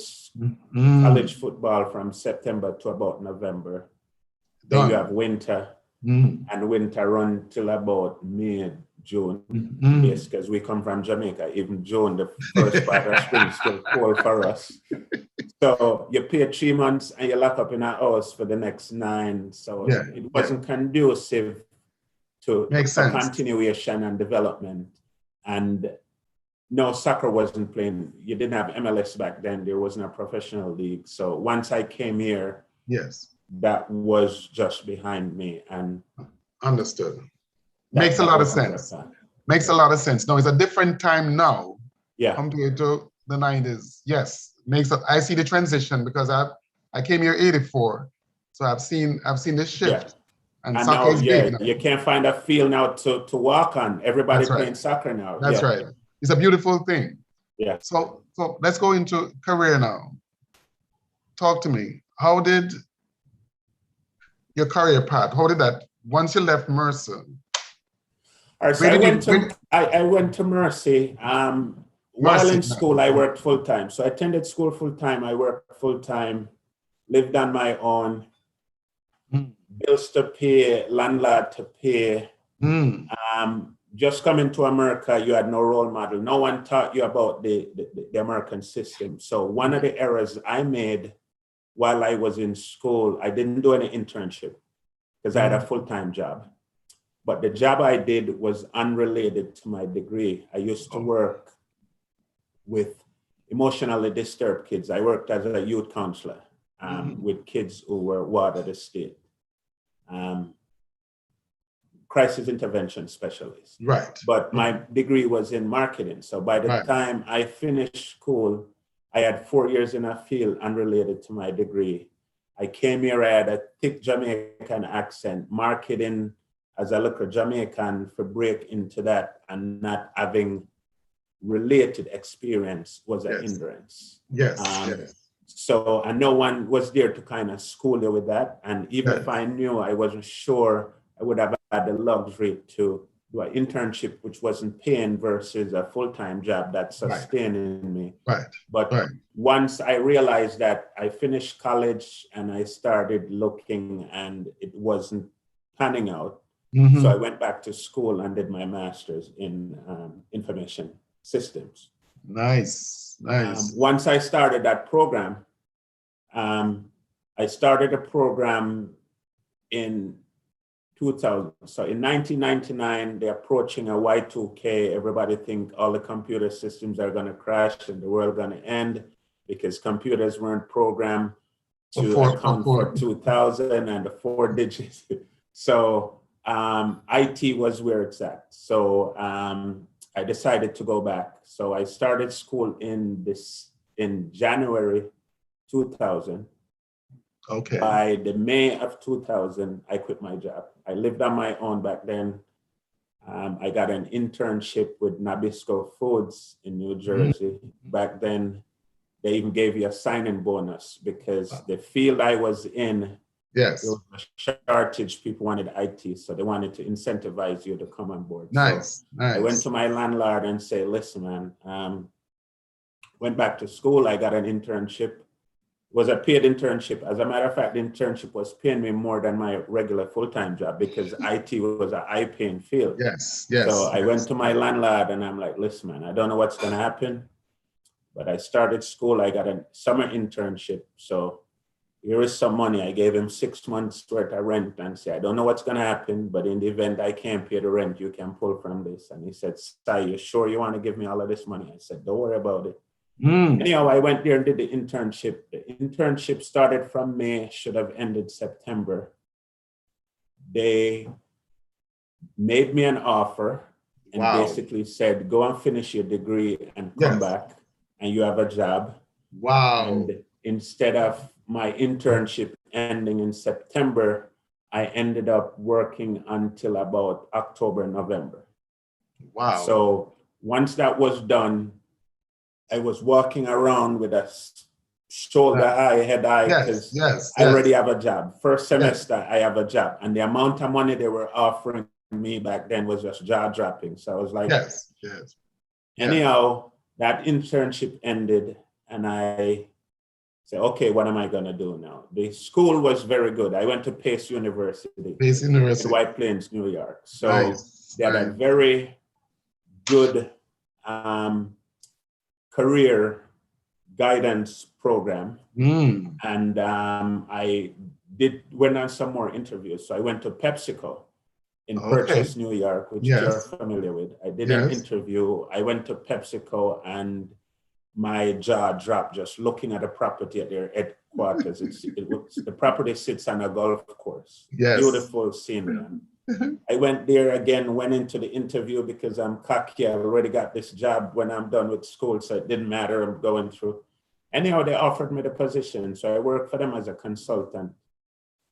college football from September to about November. Then you have winter, and winter run till about May, June. Yes, because we come from Jamaica. Even June, the first part of spring, is still cold for us. So you pay 3 months and you lock up in a house for the next 9. So it wasn't conducive to continuation and development. And no, soccer wasn't playing. You didn't have MLS back then. There wasn't a professional league. So once I came here, that was just behind me. And
understood. Makes a lot of sense. Makes a lot of sense. No, it's a different time now. Compared to the 90s. Yes, I see the transition because I came here 84, so I've seen this shift. And soccer
now,
is big now.
You can't find a field now to walk on. Everybody playing soccer now.
That's right. It's a beautiful thing.
Yeah.
So let's go into career now. Talk to me. How did your career path? How did that? Once you left Mercer.
All right, so I went to Mercy. While in school, I worked full time. So I attended school full time. I worked full time, lived on my own, bills to pay, landlord to pay. Just coming to America, you had no role model. No one taught you about the American system. So one of the errors I made while I was in school, I didn't do any internship because I had a full-time job. But the job I did was unrelated to my degree. I used to work with emotionally disturbed kids. I worked as a youth counselor with kids who were watered estate. Crisis intervention specialist.
Right.
But my degree was in marketing. So by the time I finished school, I had 4 years in a field unrelated to my degree. I came here, I had a thick Jamaican accent, marketing as a local Jamaican for break into that and not having related experience was a hindrance. So, and no one was there to kind of school you with that. And even if I knew, I wasn't sure I would have had the luxury to do an internship, which wasn't paying versus a full-time job that's sustaining me. But once I realized that, I finished college and I started looking and it wasn't panning out. So I went back to school and did my master's in information systems.
Nice.
Once I started that program, I started a program in 2000. So in 1999, they're approaching a Y2K. Everybody think all the computer systems are going to crash and the world going to end because computers weren't programmed to account for 2000 and the 4 digits. So IT was where it's at. So I decided to go back. So I started school in January 2000.
Okay.
By the May of 2000, I quit my job. I lived on my own back then. I got an internship with Nabisco Foods in New Jersey. Back then, they even gave you a signing bonus because the field I was in, there was a shortage. People wanted IT, so they wanted to incentivize you to come on board.
Nice.
I went to my landlord and said, listen, man, went back to school. I got an internship. was a paid internship. As a matter of fact, the internship was paying me more than my regular full-time job because IT was a high-paying field.
Yes, yes.
So I went to my landlord and I'm like, listen, man, I don't know what's going to happen, but I started school. I got a summer internship. So here is some money. I gave him 6 months worth of rent and said, I don't know what's going to happen, but in the event I can't pay the rent, you can pull from this. And he said, Sai, you sure you want to give me all of this money? I said, don't worry about it. Anyhow, I went there and did the internship. The internship started from May, should have ended September. They made me an offer and basically said, go and finish your degree and come back and you have a job.
Wow.
And instead of my internship ending in September, I ended up working until about October, November.
Wow.
So once that was done, I was walking around with a shoulder high, head high, because I already have a job. First semester, I have a job. And the amount of money they were offering me back then was just jaw-dropping. So I was like, anyhow, that internship ended and I said, okay, what am I going to do now? The school was very good. I went to Pace University.
Pace University.
In White Plains, New York. So they had a very good career guidance program. And I went on some more interviews. So I went to PepsiCo in Purchase, New York, which you're familiar with. I did an interview. I went to PepsiCo and my jaw dropped just looking at the property at their headquarters. The property sits on a golf course. Beautiful scenery. I went there again, went into the interview because I'm cocky. I already got this job when I'm done with school, so it didn't matter. I'm going through. Anyhow, they offered me the position. So I worked for them as a consultant.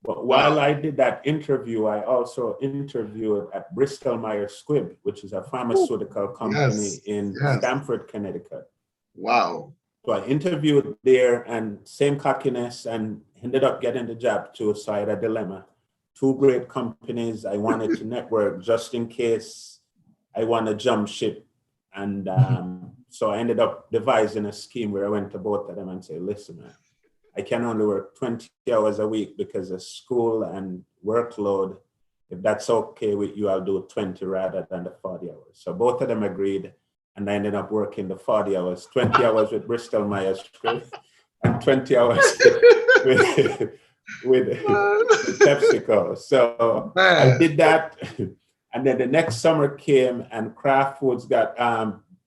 But while I did that interview, I also interviewed at Bristol Myers Squibb, which is a pharmaceutical company in Stamford, Connecticut.
Wow.
So I interviewed there and same cockiness and ended up getting the job too. So I had a dilemma. Two great companies. I wanted to network just in case I want to jump ship. And so I ended up devising a scheme where I went to both of them and said, listen, man, I can only work 20 hours a week because of school and workload. If that's okay with you, I'll do 20 rather than the 40 hours. So both of them agreed. And I ended up working the 40 hours, 20 hours with Bristol Myers Squibb and 20 hours with PepsiCo. So I did that. And then the next summer came and Kraft Foods got,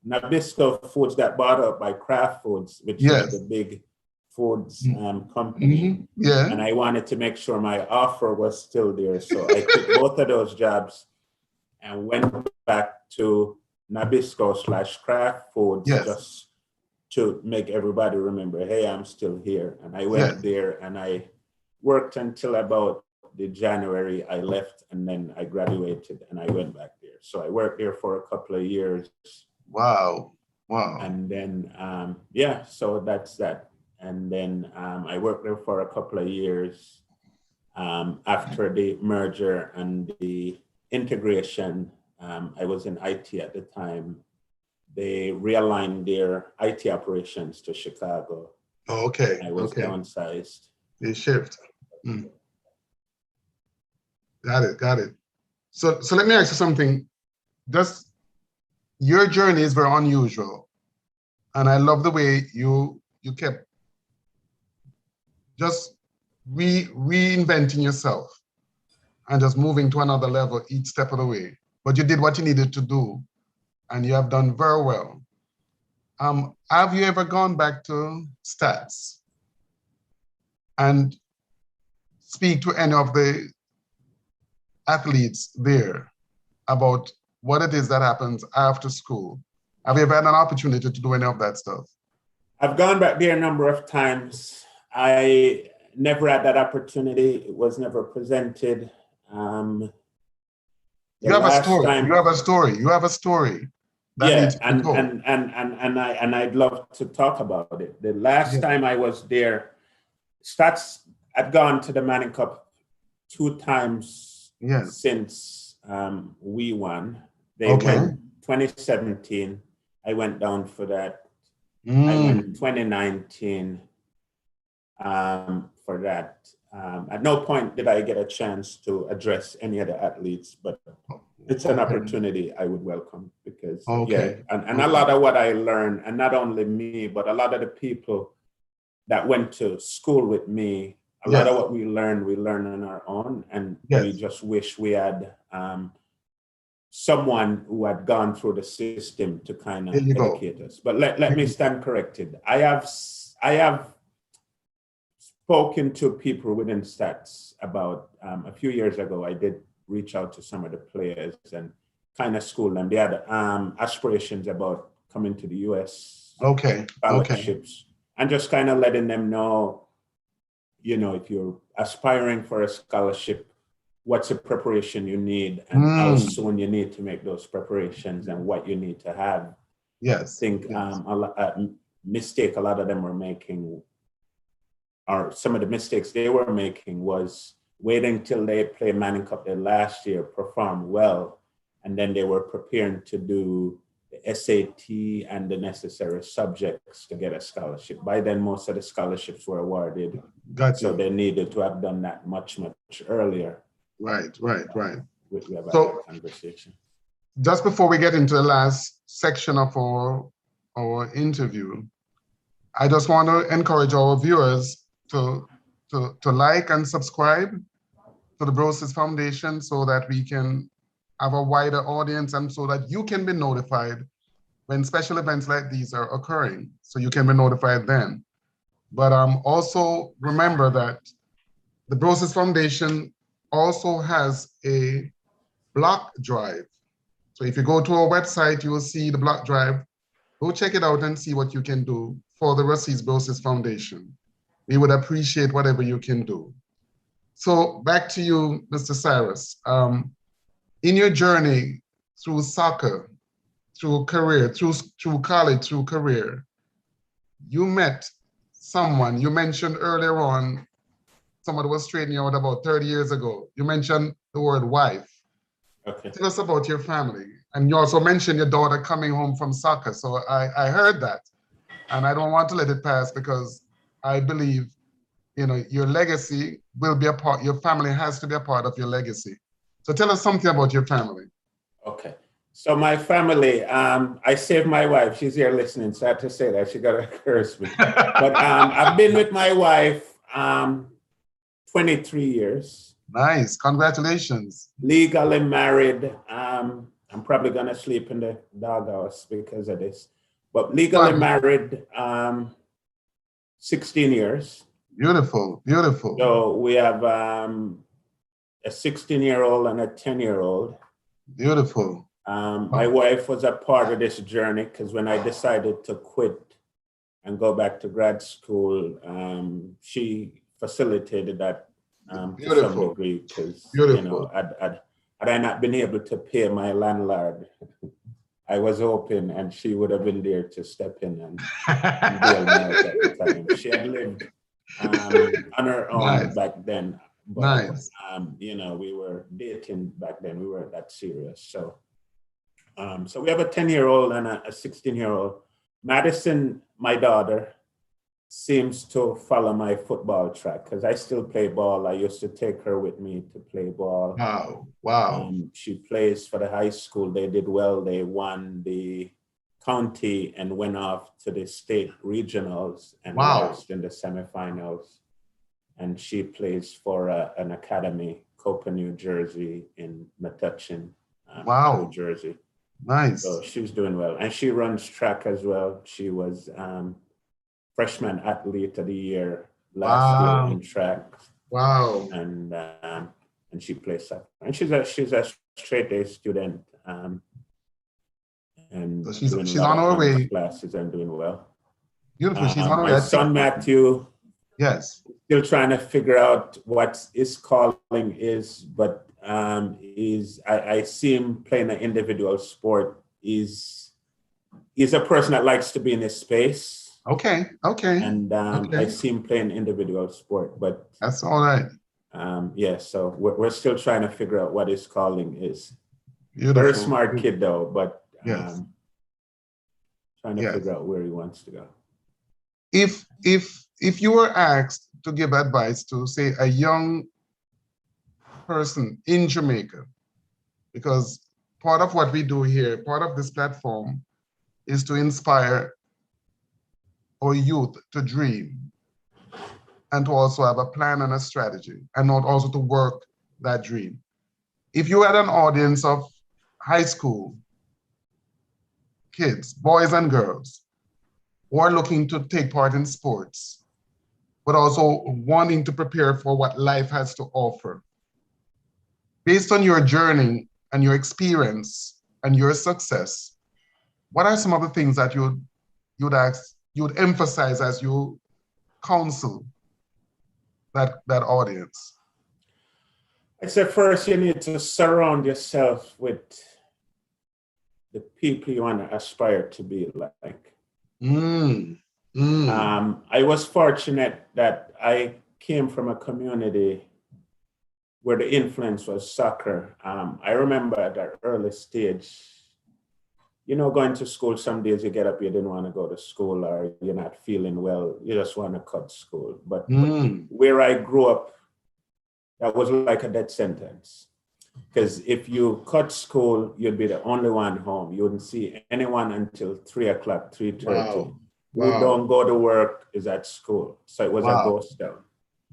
Nabisco Foods got bought up by Kraft Foods, which is the big foods company. And I wanted to make sure my offer was still there. So I quit both of those jobs and went back to Nabisco/Kraft Foods just to make everybody remember, hey, I'm still here. And I went there and I worked until about the January I left, and then I graduated and I went back there. So I worked there for a couple of years.
Wow. Wow.
And then, so that's that. And then I worked there for a couple of years after the merger and the integration. I was in IT at the time. They realigned their IT operations to Chicago.
Oh, okay.
I was downsized.
They shift. Got it. So let me ask you something. Just your journey is very unusual. And I love the way you kept just reinventing yourself and just moving to another level each step of the way. But you did what you needed to do, and you have done very well. Have you ever gone back to stats and speak to any of the athletes there about what it is that happens after school? Have you ever had an opportunity to do any of that stuff?
I've gone back there a number of times. I never had that opportunity. It was never presented.
You have a story.
And I'd love to talk about it. The last time I was there, Stats had gone to the Manning Cup 2 times since we won. They went 2017. I went down for that. I went 2019. for that. At no point did I get a chance to address any of the athletes, but it's an opportunity I would welcome because, and a lot of what I learned, and not only me, but a lot of the people that went to school with me, a lot of what we learned on our own, and we just wish we had someone who had gone through the system to kind of educate us. But let me stand corrected. I have spoken to people within stats about a few years ago. I did reach out to some of the players and kind of school them. They had aspirations about coming to the US, scholarships, and just kind of letting them know, you know, if you're aspiring for a scholarship, what's the preparation you need and how soon you need to make those preparations and what you need to have. I think a mistake a lot of them were making, or some of the mistakes they were making, was waiting till they play Manning Cup their last year, performed well, and then they were preparing to do the SAT and the necessary subjects to get a scholarship. By then, most of the scholarships were awarded. So they needed to have done that much earlier. Right.
We have a conversation. Just before we get into the last section of our interview, I just want to encourage our viewers to like and subscribe to the Brosis Foundation so that we can have a wider audience and so that you can be notified when special events like these are occurring. So you can be notified then. But also remember that the Brosis Foundation also has a block drive. So if you go to our website, you will see the block drive. Go check it out and see what you can do for the Russell's Brosis Foundation. We would appreciate whatever you can do. So back to you, Mr. Cyrus. In your journey through soccer, through career, through college, through career, you met someone. You mentioned earlier on, someone was straightening you out about 30 years ago. You mentioned the word wife. Okay. Tell us about your family. And you also mentioned your daughter coming home from soccer. So I heard that. And I don't want to let it pass because I believe, you know, your legacy will be a part, your family has to be a part of your legacy. So tell us something about your family.
Okay. So my family, I saved my wife. She's here listening. So I have to say that. She got to curse me. But I've been with my wife 23 years.
Nice. Congratulations.
Legally married. I'm probably going to sleep in the doghouse because of this. But legally married 16 years.
Beautiful. Beautiful.
So we have a 16-year-old and a 10-year-old.
Beautiful.
My wife was a part of this journey because when I decided to quit and go back to grad school, she facilitated that to some degree because, you know, had I not been able to pay my landlord, I was hoping and she would have been there to step in and bail me out at the time. She had lived on her own back then. But, you know, we were dating back then. We weren't that serious. So, so we have a 10-year-old and a 16-year-old. Madison, my daughter, seems to follow my football track because I still play ball. I used to take her with me to play ball.
Wow.
She plays for the high school. They did well. They won the county and went off to the state regionals and lost in the semifinals. And she plays for an academy, Copa, New Jersey, in Metuchen, New Jersey.
Nice.
So she's doing well. And she runs track as well. She was freshman athlete of the year last year in track.
Wow.
And she plays soccer. And she's a straight A student. And
so she's on her way.
Classes and doing well.
Beautiful. She's on her way.
My son Matthew.
Yes.
Still trying to figure out what his calling is, but I see him playing an individual sport. He's a person that likes to be in his space.
Okay.
And I see him playing individual sport, but
that's all right.
So we're still trying to figure out what his calling is.
Beautiful.
Very smart kid though, but trying to figure out where he wants to go.
If you were asked to give advice to, say, a young person in Jamaica, because part of what we do here, part of this platform is to inspire our youth to dream and to also have a plan and a strategy and not also to work that dream. If you had an audience of high school kids, boys and girls, who are looking to take part in sports, but also wanting to prepare for what life has to offer, based on your journey and your experience and your success, what are some of the things that you'd emphasize as you counsel that audience?
I say first you need to surround yourself with the people you want to aspire to be like. I was fortunate that I came from a community where the influence was soccer. I remember at that early stage, you know, going to school, some days you get up, you didn't want to go to school, or you're not feeling well, you just want to cut school. But where I grew up, that was like a death sentence. Because if you cut school, you'd be the only one home. You wouldn't see anyone until 3 o'clock, 3:30.
Wow.
Who don't go to work is at school. So it was a ghost town.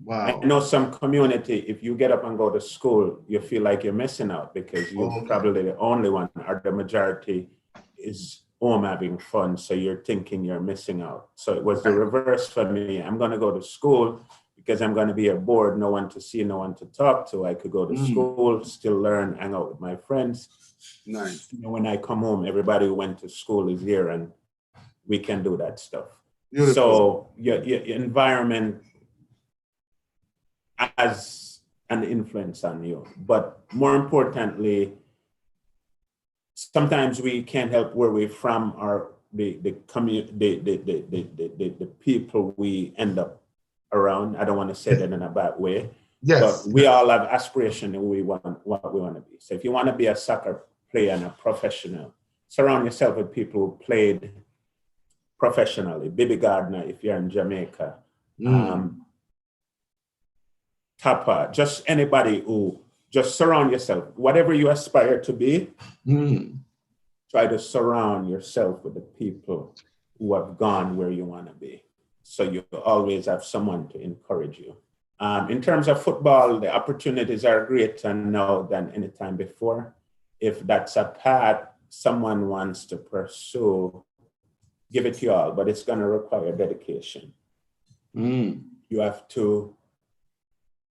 Wow.
I know some community, if you get up and go to school, you feel like you're missing out because you're probably the only one, or the majority is home having fun. So you're thinking you're missing out. So it was the reverse for me. I'm going to go to school because I'm going to be bored, no one to see, no one to talk to. I could go to school, still learn, hang out with my friends.
Nice.
You know, when I come home, everybody who went to school is here and we can do that stuff.
Beautiful.
So your environment has an influence on you. But more importantly, sometimes we can't help where we're from or the people we end up around. I don't want to say that in a bad way.
Yes.
But we all have aspiration and what we want to be. So if you want to be a soccer player and a professional, surround yourself with people who played professionally. Bibi Gardner, if you're in Jamaica. Tapa, just anybody who, just surround yourself. Whatever you aspire to be, try to surround yourself with the people who have gone where you want to be. So you always have someone to encourage you. In terms of football, the opportunities are greater now than any time before. If that's a path someone wants to pursue, give it your all, but it's going to require dedication. You have to,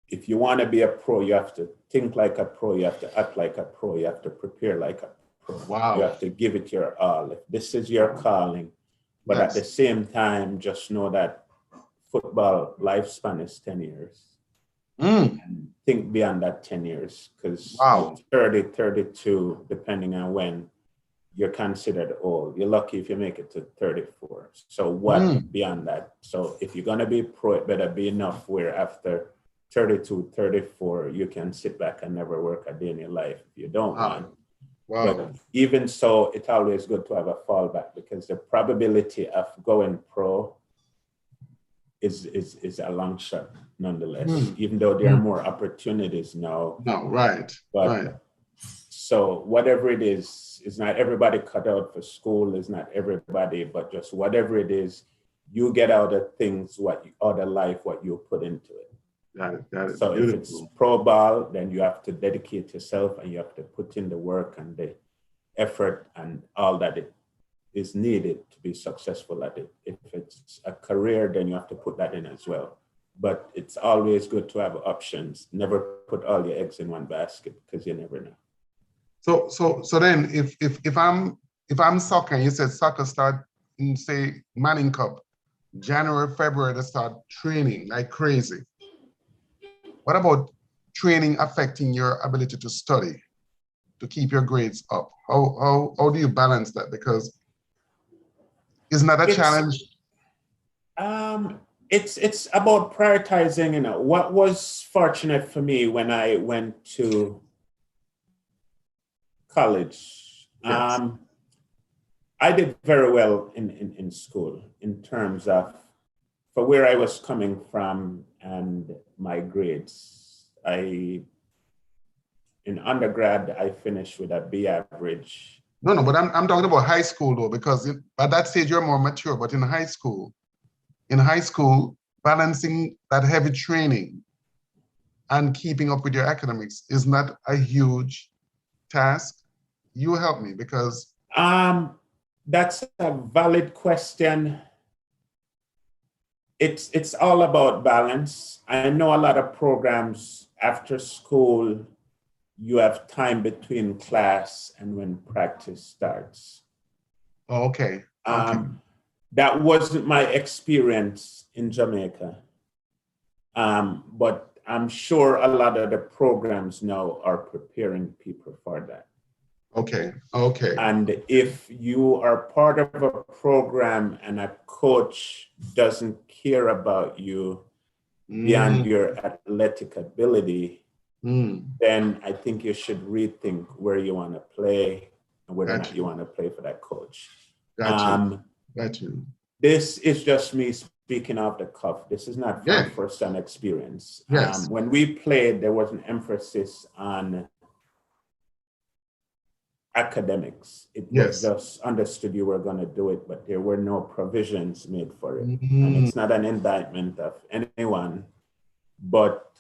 if you want to be a pro, you have to think like a pro, you have to act like a pro, you have to prepare like a pro.
Wow.
You have to give it your all. If this is your calling, but at the same time, just know that football lifespan is 10 years. And think beyond that 10 years, because 30, 32, depending on when, you're considered old. You're lucky if you make it to 34. So what beyond that? So if you're going to be pro, it better be enough where after 32, 34, you can sit back and never work a day in your life if you don't want. But even so, it's always good to have a fallback, because the probability of going pro is a long shot nonetheless, even though there are more opportunities now. So whatever it is, it's not everybody cut out for school, it's not everybody, but just whatever it is, you get out of things what you put into it.
Got it.
So if it's pro ball, then you have to dedicate yourself and you have to put in the work and the effort and all that it is needed to be successful at it. If it's a career, then you have to put that in as well. But it's always good to have options. Never put all your eggs in one basket, because you never know.
So then if I'm soccer, and you said soccer start in, say, Manning Cup, January, February, to start training like crazy. What about training affecting your ability to study, to keep your grades up? How do you balance that? Because isn't that a challenge?
It's about prioritizing. You know, what was fortunate for me when I went to college, I did very well in school in terms of for where I was coming from and my grades, in undergrad, I finished with a B average.
No, but I'm talking about high school though, because at that stage you're more mature, but in high school, balancing that heavy training and keeping up with your academics is not a huge task. You help me because.
That's a valid question. It's all about balance. I know a lot of programs after school, you have time between class and when practice starts.
Oh, okay.
That wasn't my experience in Jamaica. But I'm sure a lot of the programs now are preparing people for that.
Okay.
And if you are part of a program and a coach doesn't care about you beyond your athletic ability, then I think you should rethink where you want to play and whether or not you want to play for that coach.
Got you.
This is just me speaking off the cuff. This is not from first-hand experience.
Yes.
When we played, there was an emphasis on academics. It was just understood you were going to do it, but there were no provisions made for it. And it's not an indictment of anyone, but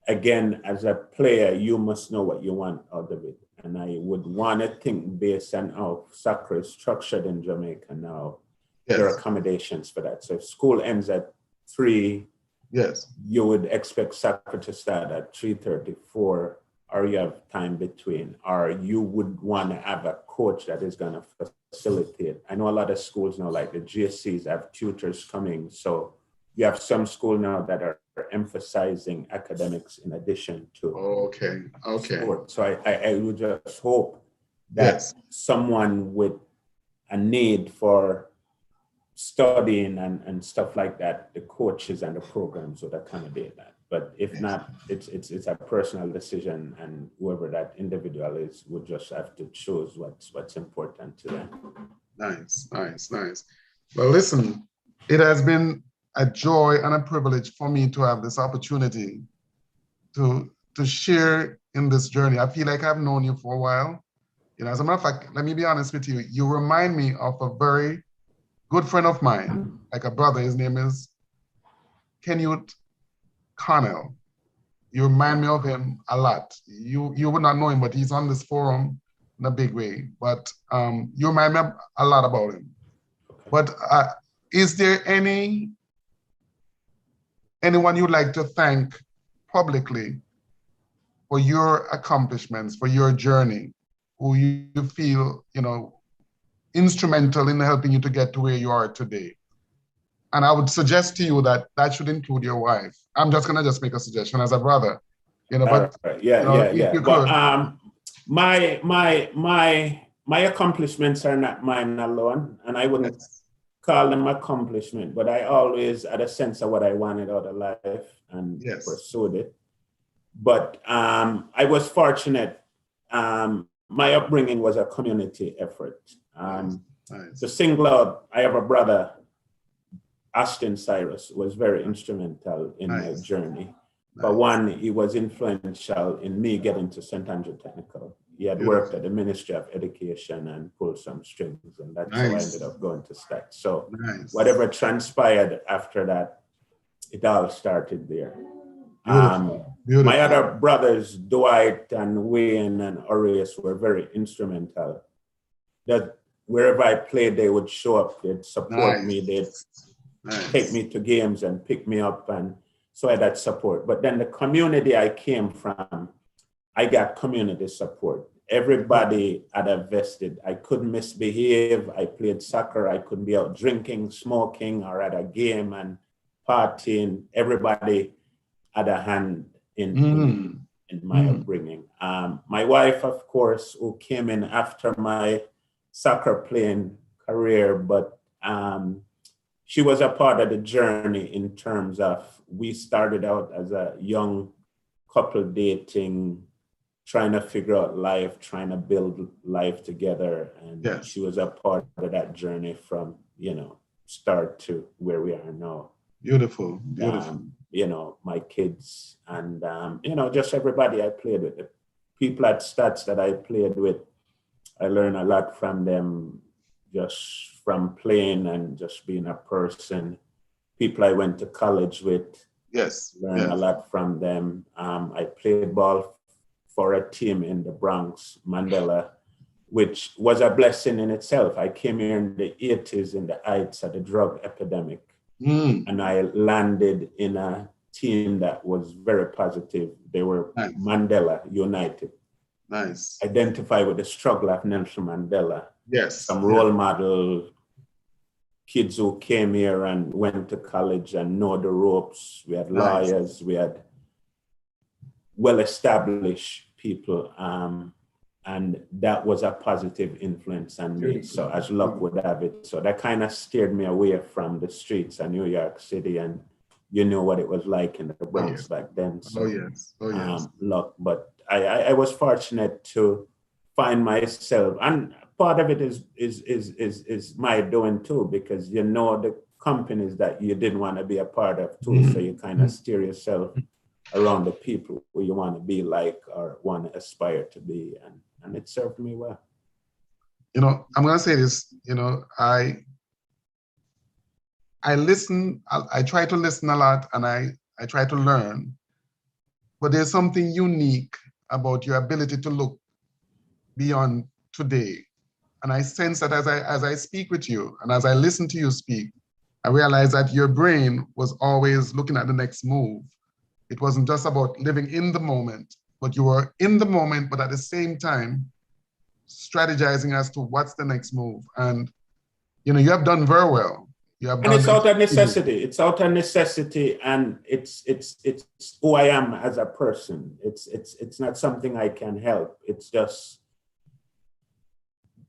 again, as a player, you must know what you want out of it. And I would want to think based on how soccer is structured in Jamaica now, there are accommodations for that. So if school ends at 3, you would expect soccer to start at 3:34, or you have time between, or you would want to have a coach that is going to facilitate. I know a lot of schools now, like the GSCs, have tutors coming. So you have some schools now that are emphasizing academics in addition to sport. So I would just hope that someone with a need for studying and stuff like that, the coaches and the programs would accommodate that. But if not, it's a personal decision, and whoever that individual is would just have to choose what's important to them.
Nice. Well, listen, it has been a joy and a privilege for me to have this opportunity to share in this journey. I feel like I've known you for a while. You know, as a matter of fact, let me be honest with you. You remind me of a very good friend of mine, like a brother. His name is Kenute Connell. You remind me of him a lot. You would not know him, but he's on this forum in a big way. But you remind me a lot about him. But is there anyone you'd like to thank publicly for your accomplishments, for your journey, who you feel, instrumental in helping you to get to where you are today? And I would suggest to you that should include your wife. I'm just gonna make a suggestion as a brother, but
if you could. My accomplishments are not mine alone, and I wouldn't call them accomplishment, but I always had a sense of what I wanted out of life and pursued it. But I was fortunate. My upbringing was a community effort. To single out, I have a brother, Ashton Cyrus, was very instrumental in my journey. But one, he was influential in me getting to St. Andrew Technical. He had worked at the Ministry of Education and pulled some strings, and that's how I ended up going to STAT. So whatever transpired after that, it all started there. Beautiful. My other brothers, Dwight and Wayne and Horace, were very instrumental. That wherever I played, they would show up, they'd support me, they'd take me to games and pick me up, and so I had that support. But then the community I came from, I got community support. Everybody had a vested. I couldn't misbehave. I played soccer. I couldn't be out drinking, smoking, or at a game and partying. Everybody had a hand in my upbringing. My wife, of course, who came in after my soccer playing career, but she was a part of the journey in terms of, we started out as a young couple dating, trying to figure out life, trying to build life together. And she was a part of that journey from, start to where we are now.
Beautiful, beautiful.
You know, my kids and, you know, just everybody I played with. The people at Stats that I played with, I learned a lot from them, just from playing and just being a person. People I went to college with,
yes,
learned a lot from them. I played ball for a team in the Bronx, Mandela, which was a blessing in itself. I came here in the 80s in the heights of the drug epidemic. And I landed in a team that was very positive. They were nice. Mandela United.
Nice.
Identify with the struggle of Nelson Mandela.
Yes.
Some role model kids who came here and went to college and know the ropes. We had lawyers, we had well-established people. And that was a positive influence on me. So as luck would have it. So that kind of steered me away from the streets of New York City, and you know what it was like in the Bronx back then. So, luck. But I was fortunate to find myself, and part of it is my doing too, because you know the companies that you didn't want to be a part of too. So you kind of steer yourself around the people who you want to be like or want to aspire to be, and it served me well.
You know, I'm going to say this, you know, I listen, I try to listen a lot, and I try to learn, but there's something unique about your ability to look beyond today. And I sense that as I speak with you and as I listen to you speak, I realize that your brain was always looking at the next move. It wasn't just about living in the moment, but you were in the moment, but at the same time, strategizing as to what's the next move. And, you know, you have done very well. You have done.
And it's out of necessity. It's out of necessity, and it's who I am as a person. It's not something I can help. It's just,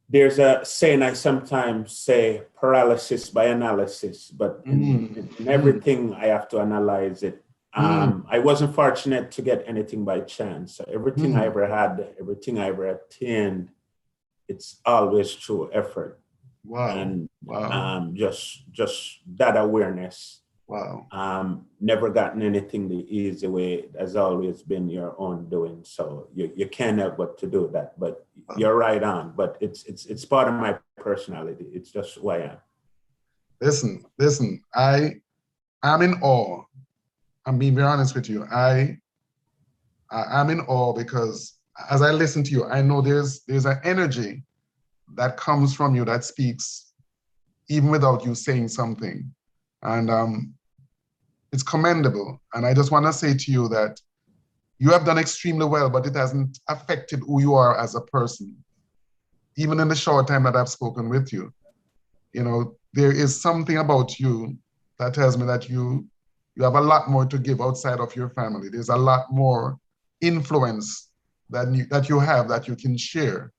there's a saying I sometimes say, paralysis by analysis, but in everything I have to analyze it. I wasn't fortunate to get anything by chance. So everything I ever had, everything I ever attained, it's always through effort.
Wow.
And just that awareness.
Wow.
Never gotten anything the easy way. It has always been your own doing. So you can't help but to do that. But you're right on. But it's part of my personality. It's just who I am.
Listen, I'm in awe. I'm being very honest with you. I'm in awe because as I listen to you, I know there's an energy that comes from you that speaks even without you saying something. And it's commendable. And I just want to say to you that you have done extremely well, but it hasn't affected who you are as a person. Even in the short time that I've spoken with you, you know, there is something about you that tells me that you have a lot more to give outside of your family. There's a lot more influence that you have that you can share.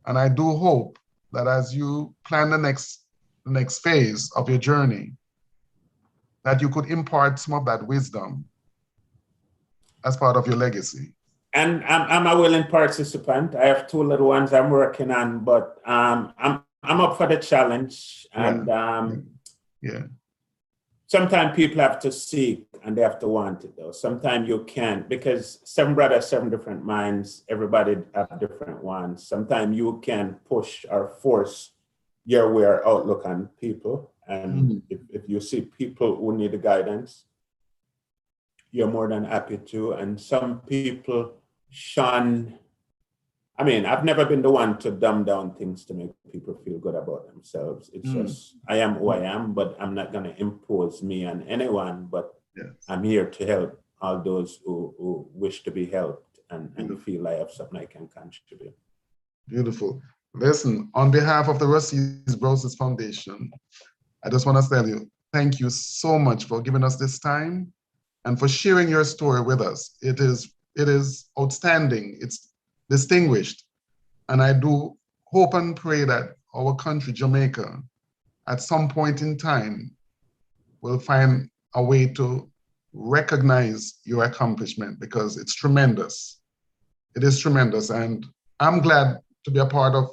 And I do hope that as you plan the next phase of your journey, that you could impart some of that wisdom as part of your legacy.
And I'm a willing participant. I have 2 little ones I'm working on, but I'm up for the challenge. And sometimes people have to seek and they have to want it though. Sometimes you can't, because 7 brothers, 7 different minds, everybody have different ones. Sometimes you can push or force your way or outlook on people. And if you see people who need the guidance, you're more than happy to. And some people shun. I mean, I've never been the one to dumb down things to make people feel good about themselves. It's just, I am who I am, but I'm not going to impose me on anyone, but I'm here to help all those who wish to be helped and feel I have something I can contribute.
Beautiful. Listen, on behalf of the Brosis Foundation, I just want to tell you, thank you so much for giving us this time and for sharing your story with us. It is outstanding. It's distinguished. And I do hope and pray that our country, Jamaica, at some point in time, will find a way to recognize your accomplishment, because it's tremendous. It is tremendous. And I'm glad to be a part of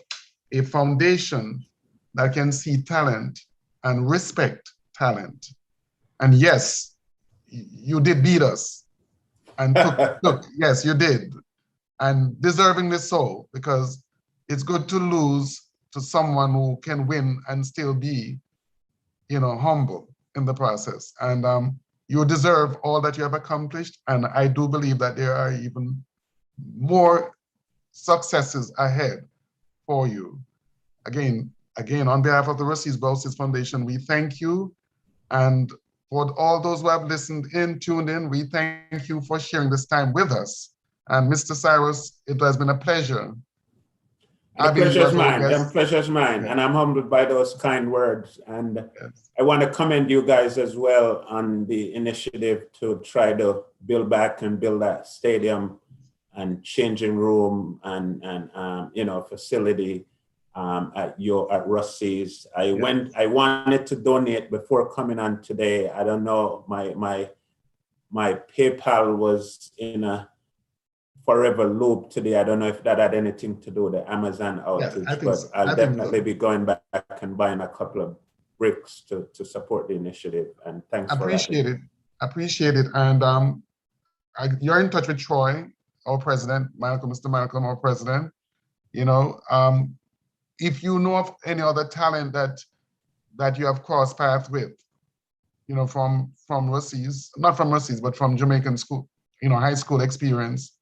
a foundation that can see talent and respect talent. And yes, you did beat us. And yes, you did. And deservingly so, because it's good to lose to someone who can win and still be, humble in the process. And you deserve all that you have accomplished. And I do believe that there are even more successes ahead for you. Again, on behalf of the Brosis Foundation, we thank you. And for all those who have listened in, tuned in, we thank you for sharing this time with us. And Mr. Cyrus, it has been a pleasure.
The pleasure's mine. The pleasure's mine. Yeah. And I'm humbled by those kind words. And yes. I want to commend you guys as well on the initiative to try to build back and build that stadium and changing room and facility at Rusty's. I wanted to donate before coming on today. I don't know, my PayPal was in a forever loop today. I don't know if that had anything to do with the Amazon outage, but I'll definitely be going back and buying a couple of bricks to support the initiative. And thanks for that.
Appreciate it. And you're in touch with Troy, our president, Mr. Malcolm, our president. If you know of any other talent that you have crossed paths with, from Rusty's, not from Rusty's, but from Jamaican school, high school experience,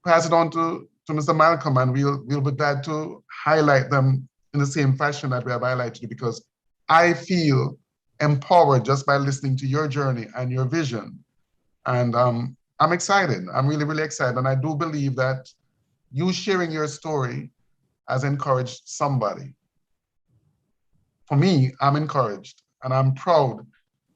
pass it on to Mr. Malcolm, and we'll be glad to highlight them in the same fashion that we have highlighted you, because I feel empowered just by listening to your journey and your vision. And I'm excited. I'm really, really excited. And I do believe that you sharing your story has encouraged somebody. For me, I'm encouraged, and I'm proud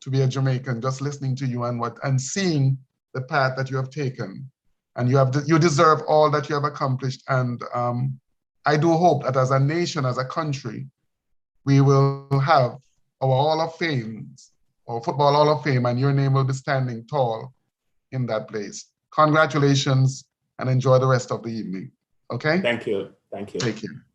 to be a Jamaican just listening to you and seeing the path that you have taken. And you deserve all that you have accomplished. And I do hope that as a nation, as a country, we will have our Hall of Fame, or Football Hall of Fame, and your name will be standing tall in that place. Congratulations, and enjoy the rest of the evening. Okay?
Thank you. Thank you.
Take care.